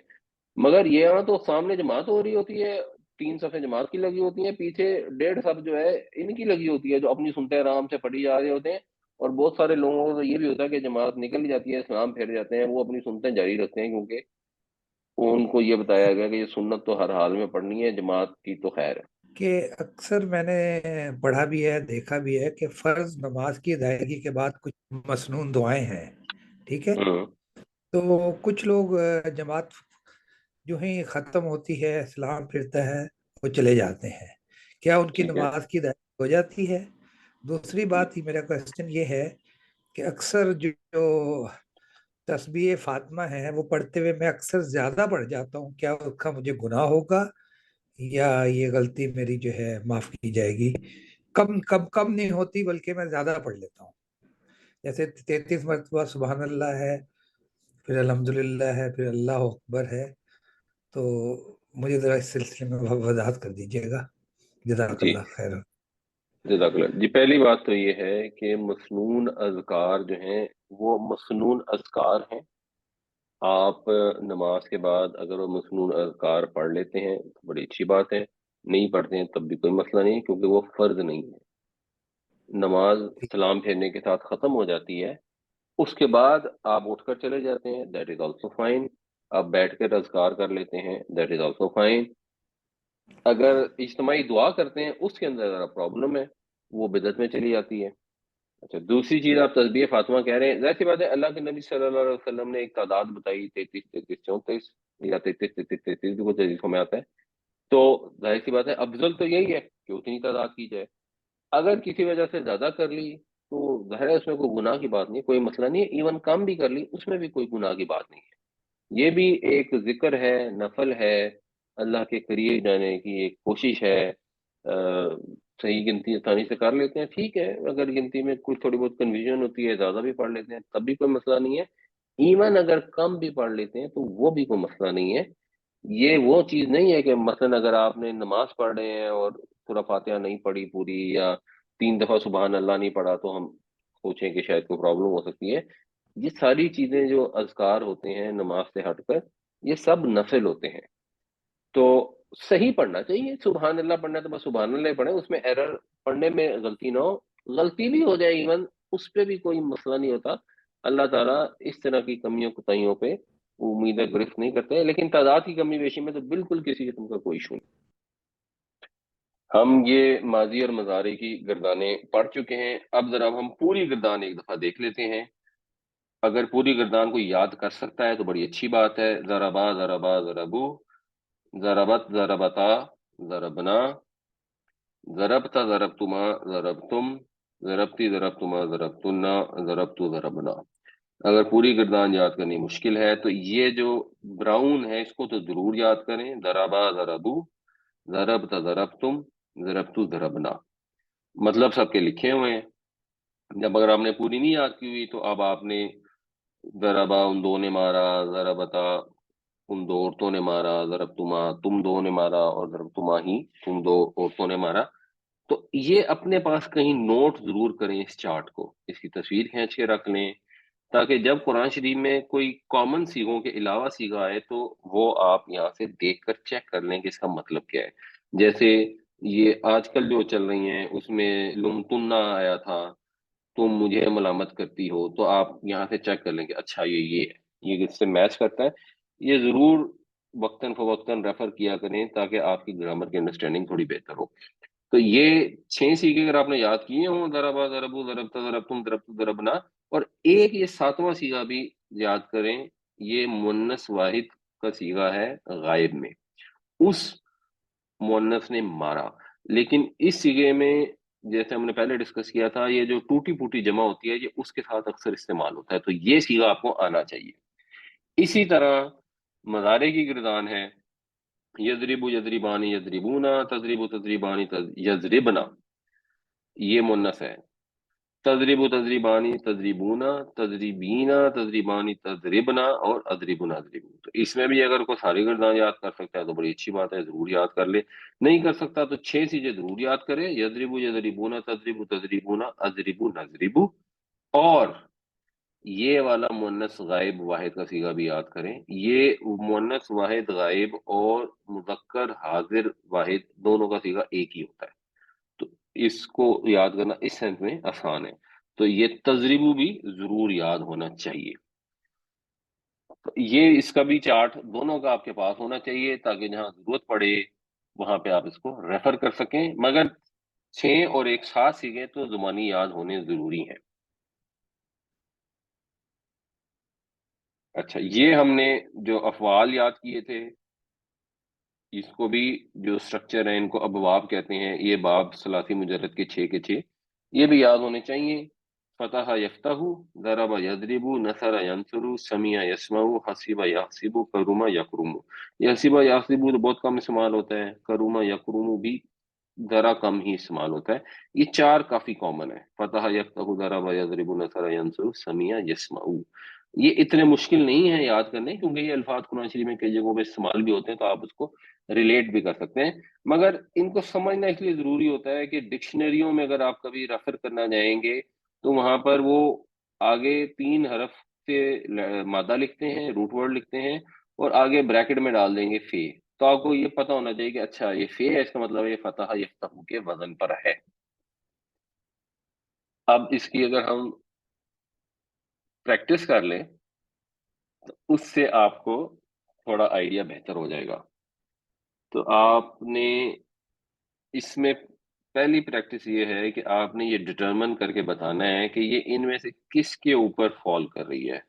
مگر یہاں تو سامنے جماعت ہو رہی ہوتی ہے، 3 صفیں جماعت کی لگی ہوتی ہیں، پیچھے 1.5 صف جو ہے ان کی لگی ہوتی ہے، جو اپنی سنتیں آرام سے پڑھی جا رہے ہوتے ہیں. اور بہت سارے لوگوں کو تو یہ بھی ہوتا ہے کہ جماعت نکل جاتی ہے، سلام پھیر جاتے ہیں، وہ اپنی سنتیں جاری رکھتے ہیں، کیونکہ ان کو یہ بتایا گیا کہ یہ سنت تو ہر حال میں پڑھنی ہے، جماعت کی تو خیر ہے. کہ اکثر میں نے پڑھا بھی ہے، دیکھا بھی ہے کہ فرض نماز کی ادائیگی کے بعد کچھ مسنون دعائیں ہیں، ٹھیک ہے. ہوں، تو کچھ لوگ جماعت جو ہی ختم ہوتی ہے، سلام پھرتا ہے، وہ چلے جاتے ہیں. کیا ان کی ٹھیک ہے. نماز کی ادائیگی ہو جاتی ہے؟ دوسری بات ہی میرا کوشچن یہ ہے کہ اکثر جو تسبیح فاطمہ ہے وہ پڑھتے ہوئے میں اکثر زیادہ پڑھ جاتا ہوں، کیا اس کا مجھے گناہ ہوگا یا یہ غلطی میری جو ہے معاف کی جائے گی؟ کم نہیں ہوتی بلکہ میں زیادہ پڑھ لیتا ہوں، جیسے 33 مرتبہ سبحان اللہ ہے، پھر الحمدللہ ہے، پھر اللہ اکبر ہے. تو مجھے ذرا اس سلسلے میں وضاحت کر دیجیے گا، جزاک جی، اللہ خیر. جزاک اللہ. جی، پہلی بات تو یہ ہے کہ مسنون اذکار جو ہیں وہ مسنون اذکار ہیں. آپ نماز کے بعد اگر وہ مسنون اذکار پڑھ لیتے ہیں تو بڑی اچھی بات ہے، نہیں پڑھتے ہیں تب بھی کوئی مسئلہ نہیں، کیونکہ وہ فرض نہیں ہے. نماز سلام پھیرنے کے ساتھ ختم ہو جاتی ہے، اس کے بعد آپ اٹھ کر چلے جاتے ہیں، دیٹ از آلسو فائن. آپ بیٹھ کر اذکار کر لیتے ہیں، دیٹ از آلسو فائن. اگر اجتماعی دعا کرتے ہیں اس کے اندر ذرا پرابلم ہے، وہ بدعت میں چلی جاتی ہے. اچھا، دوسری چیز آپ تسبیح فاطمہ کہہ رہے ہیں، ظاہر سی بات ہے اللہ کے نبی صلی اللہ علیہ وسلم نے ایک تعداد بتائی، 33 33 34 یا 33 33 33 بھی کچھ حدیثوں میں آتا ہے. تو ظاہر سی بات ہے افضل تو یہی ہے کہ اتنی تعداد کی جائے. اگر کسی وجہ سے زیادہ کر لی تو ظاہر ہے اس میں کوئی گناہ کی بات نہیں، کوئی مسئلہ نہیں ہے. ایون کم بھی کر لی اس میں بھی کوئی گناہ کی بات نہیں ہے. یہ بھی ایک ذکر ہے، نفل ہے، اللہ کے قریب جانے کی ایک کوشش ہے. صحیح گنتی آسانی سے کر لیتے ہیں، ٹھیک ہے. اگر گنتی میں کچھ تھوڑی بہت کنفیوژن ہوتی ہے، زیادہ بھی پڑھ لیتے ہیں تب بھی کوئی مسئلہ نہیں ہے. ایون اگر کم بھی پڑھ لیتے ہیں تو وہ بھی کوئی مسئلہ نہیں ہے. یہ وہ چیز نہیں ہے کہ مثلا اگر آپ نے نماز پڑھ رہے ہیں اور سورہ فاتحہ نہیں پڑھی پوری، یا 3 دفعہ سبحان اللہ نہیں پڑھا، تو ہم سوچیں کہ شاید کوئی پرابلم ہو سکتی ہے. یہ ساری چیزیں جو اذکار ہوتے ہیں نماز سے ہٹ کر، یہ سب نفل ہوتے ہیں. تو صحیح پڑھنا چاہیے. سبحان اللہ پڑھنا ہے تو بس سبحان اللہ ہی پڑھیں، اس میں ایرر پڑھنے میں غلطی نہ ہو. غلطی بھی ہو جائے ایون اس پہ بھی کوئی مسئلہ نہیں ہوتا. اللہ تعالیٰ اس طرح کی کمیوں کوتاہیوں پہ امیدیں گرفت نہیں کرتے. لیکن تعداد کی کمی بیشی میں تو بالکل کسی قسم کا کوئی ایشو نہیں. ہم یہ ماضی اور مضارع کی گردانیں پڑھ چکے ہیں، اب ذرا ہم پوری گردان ایک دفعہ دیکھ لیتے ہیں. اگر پوری گردان کو یاد کر سکتا ہے تو بڑی اچھی بات ہے. ضربا ضربا ضربو، ضربت ضربتا ضربنا، ضربتا ضربتما ضربتم، ضربتی ضربتما ضربتنا، ضربتو ضربنا. اگر پوری گردان یاد کرنی مشکل ہے تو یہ جو براؤن ہے اس کو تو ضرور یاد کریں. ضربا ضربو، ضربتا ضربتم، ضربتو ضربنا. مطلب سب کے لکھے ہوئے ہیں. جب اگر آپ نے پوری نہیں یاد کی ہوئی تو اب آپ نے ضربا ان دو نے مارا، ضربتا ان 2 عورتوں نے مارا، ضربتما تم 2 نے مارا، اور ضربتما ہی تم 2 عورتوں نے مارا. تو یہ اپنے پاس کہیں نوٹ ضرور کریں اس چارٹ کو، اس کی تصویر کھینچ کے رکھ لیں، تاکہ جب قرآن شریف میں کوئی کامن سیغوں کے علاوہ سیغہ آئے تو وہ آپ یہاں سے دیکھ کر چیک کر لیں کہ اس کا مطلب کیا ہے. جیسے یہ آج کل جو چل رہی ہیں اس میں لمتنا آیا تھا، تم مجھے ملامت کرتی ہو، تو آپ یہاں سے چیک کر لیں کہ اچھا یہ ہے، یہ اس سے میچ کرتا ہے. یہ ضرور وقتاً فوقتاً ریفر کیا کریں تاکہ آپ کی گرامر کی انڈرسٹینڈنگ تھوڑی بہتر ہو. تو یہ 6 سیکھے اگر آپ نے یاد کیے ہوں، ضربا ضربو ضربتا ضربتم ضربت ضربنا، اور ایک یہ 7واں سیگا بھی یاد کریں، یہ مؤنث واحد کا سیگا ہے غائب میں، اس مؤنث نے مارا. لیکن اس سیگے میں جیسے ہم نے پہلے ڈسکس کیا تھا، یہ جو ٹوٹی پوٹی جمع ہوتی ہے یہ اس کے ساتھ اکثر استعمال ہوتا ہے، تو یہ سیگا آپ کو آنا چاہیے. اسی طرح مضارع کی گردان ہے، یضربو یضربانی یضربونا، تضربو تضربانی یضربنا، یہ مؤنث ہے. تضربو تضربانی تضربونا، تضربینا تضربانی تضربنا، اور اضربنا اضربو. تو اس میں بھی اگر کوئی ساری گردان یاد کر سکتا ہے تو بڑی اچھی بات ہے، ضرور یاد کر لے. نہیں کر سکتا تو 6 چیزیں ضرور یاد کرے، یضربو یضربونا تضربو تضربونا اضربو نضربو، اور یہ والا مؤنث غائب واحد کا صیغہ بھی یاد کریں. یہ مؤنث واحد غائب اور مذکر حاضر واحد دونوں کا صیغہ ایک ہی ہوتا ہے، تو اس کو یاد کرنا اس سینس میں آسان ہے. تو یہ تجربہ بھی ضرور یاد ہونا چاہیے. تو یہ اس کا بھی چارٹ دونوں کا آپ کے پاس ہونا چاہیے تاکہ جہاں ضرورت پڑے وہاں پہ آپ اس کو ریفر کر سکیں. مگر 6 اور ایک ساتھ سیکھیں تو زبانی یاد ہونے ضروری ہیں. اچھا، یہ ہم نے جو افعال یاد کیے تھے، اس کو بھی جو سٹرکچر ہے ان کو ابواب کہتے ہیں. یہ باب ثلاثی مجرد کے 6 کے 6 یہ بھی یاد ہونے چاہیے. فتح یفتح، ضرب یضرب، نصر ینصر، سمع یسمع، حسب یحسب، کرم یکرم. یہ حسب یحسب تو بہت کم استعمال ہوتا ہے، کرم یکرم بھی ذرا کم ہی استعمال ہوتا ہے. یہ 4 کافی کامن ہے، فتح یفتح، ضرب یضرب، نصر ینصر، سمع یسمع. یہ اتنے مشکل نہیں ہے یاد کرنے، کیونکہ یہ الفاظ قرآن شریف میں کئی جگہوں پہ استعمال بھی ہوتے ہیں تو آپ اس کو ریلیٹ بھی کر سکتے ہیں. مگر ان کو سمجھنا اس لیے ضروری ہوتا ہے کہ ڈکشنریوں میں اگر آپ کبھی ریفر کرنا جائیں گے تو وہاں پر وہ آگے 3 حرف سے مادہ لکھتے ہیں، روٹ ورڈ لکھتے ہیں، اور آگے بریکٹ میں ڈال دیں گے فے. تو آپ کو یہ پتہ ہونا چاہیے کہ اچھا یہ فے ہے، اس کا مطلب یہ فتح یفتح کے وزن پر ہے. اب اس کی اگر ہم پریکٹس کر لیں تو اس سے آپ کو تھوڑا آئیڈیا بہتر ہو جائے گا. تو آپ نے اس میں پہلی پریکٹس یہ ہے کہ آپ نے یہ ڈٹرمن کر کے بتانا ہے کہ یہ ان میں سے کس کے اوپر فال کر رہی ہے.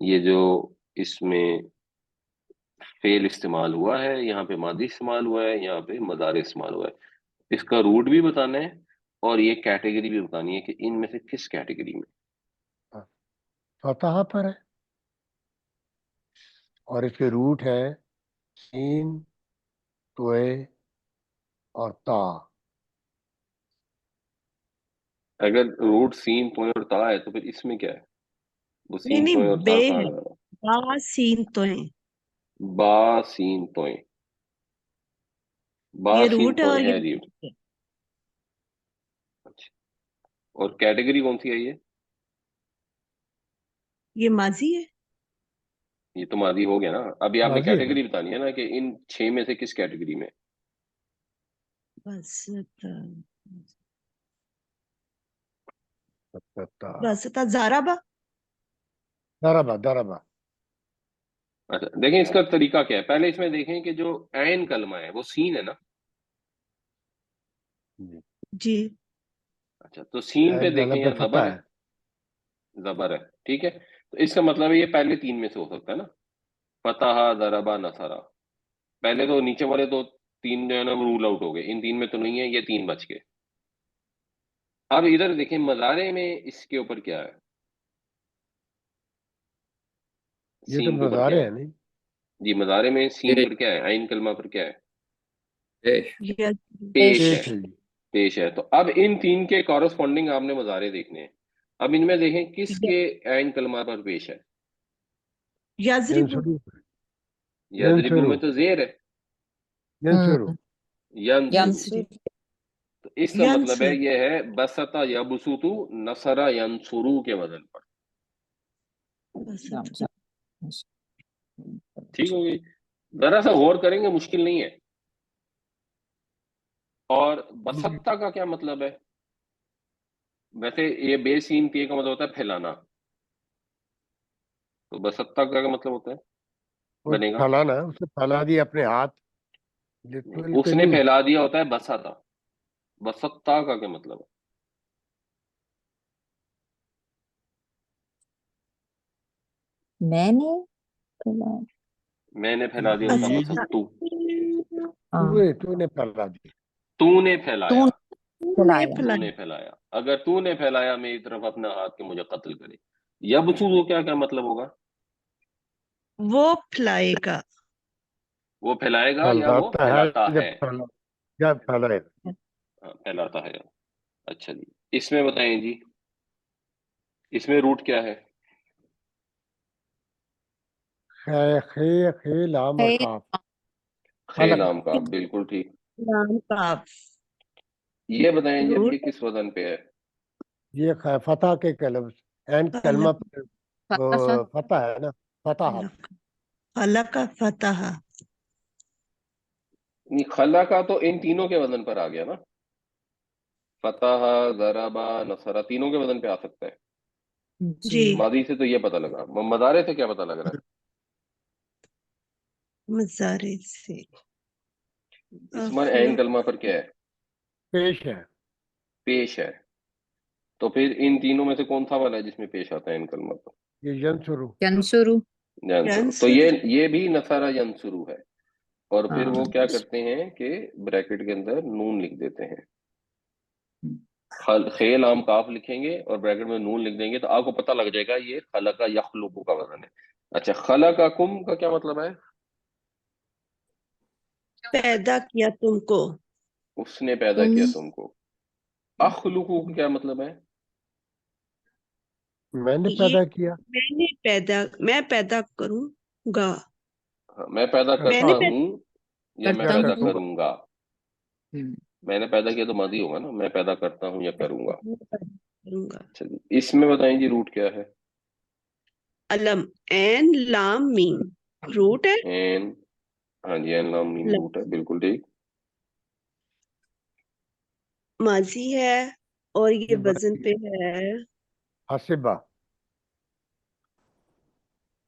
یہ جو اس میں فعل استعمال ہوا ہے، یہاں پہ ماضی استعمال ہوا ہے، یہاں پہ مضارع استعمال ہوا ہے، اس کا روٹ بھی بتانا ہے اور یہ کیٹیگری بھی بتانی ہے کہ ان میں سے کس کیٹیگری میں. فتح پر ہے اور اس کے روٹ ہے سین، توئے اور تا. اگر روٹ سین توئے اور تا ہے تو پھر اس میں کیا ہے؟ وہ نہیں سین توئے نہیں، اور بے تا کہاں ہے، جا رہا با سین تو ہے، ہے؟ با سین توئے، با یہ سین روٹ ہے توئے اور ہے یہ ریٹ. اچھا، اور کیٹیگری کون سی ہے یہ ماضی ہے. یہ تو ماضی ہو گیا نا. ابھی آپ نے ماضی ہے نا. کیٹیگری بتانی ہے نا کہ ان 6 میں سے کس کیٹیگری میں. واسطہ زارابا. دربا دربا. اچھا دیکھیں اس کا طریقہ کیا ہے. پہلے اس میں دیکھیں کہ جو عین کلمہ ہے وہ سین ہے نا. جی اچھا تو سین پہ دیکھیں یا پہ فتح زبر ہے، زبر ہے، ٹھیک ہے. تو اس کا مطلب ہے یہ پہلے 3 میں سے ہو سکتا ہے نا، فتح ضربا نصرا. پہلے تو نیچے والے 3 جو ہے نا وہ رول آؤٹ ہو گئے، ان 3 میں تو نہیں ہے، یہ 3 بچ گئے. اب ادھر دیکھیں مضارع میں اس کے اوپر کیا ہے، یہ تو سین کے اوپر کیا مضارع ہے. ہے نہیں. جی مضارع میں سین پر کیا ہے، عین کلمہ پر کیا ہے، یہ پیش ہے. پیش ہے جی. پیش ہے. تو اب ان 3 کے کورسپونڈنگ آپ نے مضارع دیکھنے ہیں. اب ان میں دیکھیں کس کے عین کلمہ پر پیش ہے. یزربو. ینصرو یضربو میں تو زیر ہے، ینصرو. ینصرو. تو اس کا مطلب ہے ینصر. یہ ہے بسطا یبسطو نصرا ینصرو کے وزن پر. ٹھیک ہوگی. ذرا سا غور کریں گے، مشکل نہیں ہے. اور بسطہ کا کیا مطلب ہے؟ ویسے یہ بے سین تے کا مطلب ہوتا ہے پھیلانا، تو بسطہ کا کیا مطلب ہوتا ہے وہ بنے گا؟ پھیلانا، اسے پھیلا دیا اپنے ہاتھ، لٹرل اس پہ نے نہیں. پھیلا دیا ہوتا ہے بسطہ، بسطہ کا کیا مطلب ہے؟ میں نے پھیلایا۔ میں نے پھیلا دیا ہوتا یہ بسطو، تو نے پھیلا دی. تو نے پھیلایا، پھیلایا۔ تو نے پھیلایا، اگر تو نے پھیلایا میری طرف اپنا ہاتھ کے مجھے قتل کرے، یبسو کیا کیا مطلب ہوگا؟ وہ پھلائے گا، وہ پھیلائے گا یا وہ پھیلاتا پھیلاتا ہے ہے؟ جب پھیلائے. ہاں، پھیلاتا ہے۔ اچھا جی، اس میں بتائیں جی، اس میں روٹ کیا ہے؟ خے لام اور ہے کاف. خیل عام کا، بالکل ٹھیک۔ لام کاف، یہ بتائیں جی اب روٹ یہ کس وزن پہ ہے؟ یہ فتح کے کلمہ این کلمہ پہ وہ فتح ہے نا، فتح. خلق فتح، نہیں، خلا کا تو ان تینوں کے وزن پر آ گیا نا، فتح، ضربہ، نصرہ، تینوں کے وزن پہ آ سکتا ہے۔ جی ماضی سے تو یہ پتہ لگا، مضارع سے کیا پتہ لگ رہا ہے؟ مضارع سے اسمر عین کلمہ پر کیا ہے؟ پیش ہے. پیش ہے، تو پھر ان تینوں میں سے کون سا والا ہے جس میں پیش آتا ہے عین کلمہ پر؟ یہ ینصرو. ینصرو۔ ینصرو، تو یہ بھی نصرہ ینصرو ہے، اور پھر وہ کیا کرتے ہیں کہ بریکٹ کے اندر نون لکھ دیتے ہیں، خیل عام کاف لکھیں گے اور بریکٹ میں نون لکھ دیں گے تو آپ کو پتہ لگ جائے گا یہ خلق یخلق کا وزن ہے۔ اچھا، خلقکم کا کیا مطلب ہے؟ پیدا کیا تم کو، اس نے پیدا کیا تم کو۔ اخلق کا کیا مطلب ہے؟ میں نے یہ پیدا کیا. میں پیدا کروں گا، ہاں، میں پیدا میں کرتا نے ہوں یا میں کرتا پیدا ہوں۔ کروں گا؟ میں نے پیدا کیا تو ماضی ہوگا نا، میں پیدا کرتا ہوں یا کروں گا۔ کروں گا۔ اچھا جی، اس میں بتائیں جی روٹ کیا ہے؟ علم، عین لام میم، روٹ ہے این، ہاں جی، این لام میم روٹ ہے، بالکل ٹھیک۔ ماضی ہے اور یہ وزن پہ ہے حسبہ.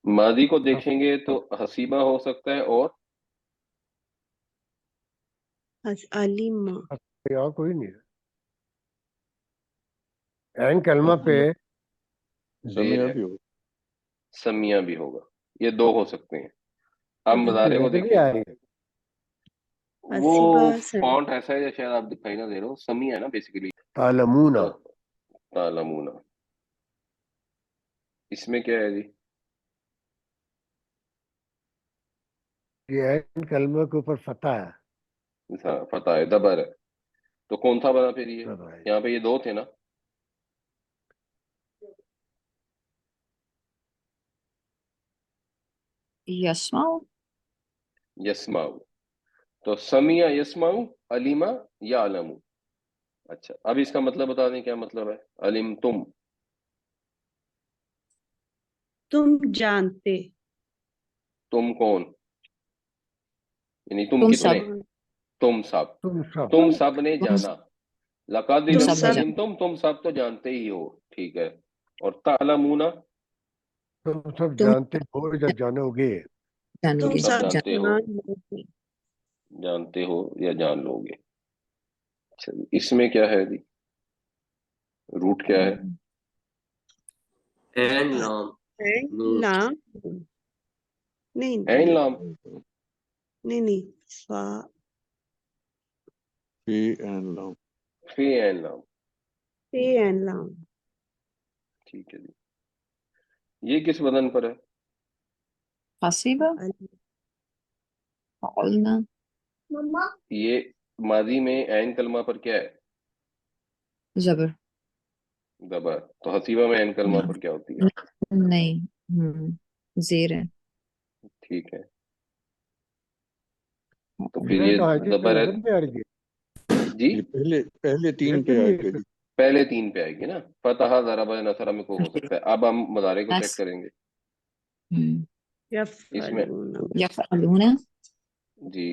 ماضی کو دیکھیں گے تو حسیبہ ہو سکتا ہے، اور علیم، اور کوئی نہیں ہے. این کلمہ پہ زیر سمیہ ہے، بھی ہوگا۔ سمیہ بھی ہوگا، یہ دو ہو سکتے ہیں۔ اب مضارع کو زندگی دیکھیں، آ رہی ہے. وہ حسیبہ، فونٹ ایسا ہے یا شاید آپ دکھائی نہ دے رہے ہو، سمیہ ہے نا بیسیکلی، تعلمون. تعلمون۔ اس میں کیا ہے جی؟ یہ این کلمہ کے اوپر فتح ہے. ہاں، فتح ہے، دبر ہے، تو کون سا بنا پھر یہ؟ یہاں پہ یہ دو تھے نا، یسمعو۔ یسماؤ، تو سمیہ یسماؤ، علیمہ یا علمو۔ اچھا، اب اس کا مطلب بتا دیں کیا مطلب ہے؟ علم تم، تم جانتے، تم کون، یعنی تم تم کتنے؟ سب، تم سب، تم سب. تم سب نے تم جانا، لقد تم تم سب سب علمتم، تم سب تو جانتے ہی ہو، ٹھیک ہے، اور تعلمون، تم سب تم جانتے ہو یا جانو گے. جانو تم گے۔ سب سب جانتے ہو، جان لو گے۔ جانتے ہو یا جان لو گے۔ اچھا، اس میں کیا ہے جی، روٹ کیا ہے؟ این لام عین میم، لام، نہیں عین لام، نہیں فا، فی این لام۔ فی عین لام، فی عین لام، ٹھیک ہے جی۔ یہ کس وزن پر ہے؟ حسیبہ، فعلنا، یہ ماضی میں عین کلمہ پر کیا ہے؟ زبر۔ دبر، تو حسیبہ میں عین کلمہ پر کیا ہوتی ہے؟ نہیں، زیر ہے۔ ٹھیک ہے، تو پھر یہ یہ کہا جی دبر ہے نظر نہیں آ رہی ہے. جی، یہ پہلے تین یہ پہ تو آ نہیں کے ہے. جی۔ پہلے تین پہ آئے گی نا، فتح، ضرب، نصر میں کو ہو سکتا ہے۔ اب ہم مضارع کو چیک کریں گے، اس میں یفعلون، یفعلون، جی،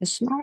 يسمع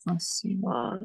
فصيلة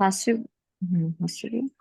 حاسب حاسب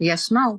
يسمع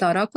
ترك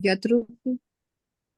يترك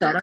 ترك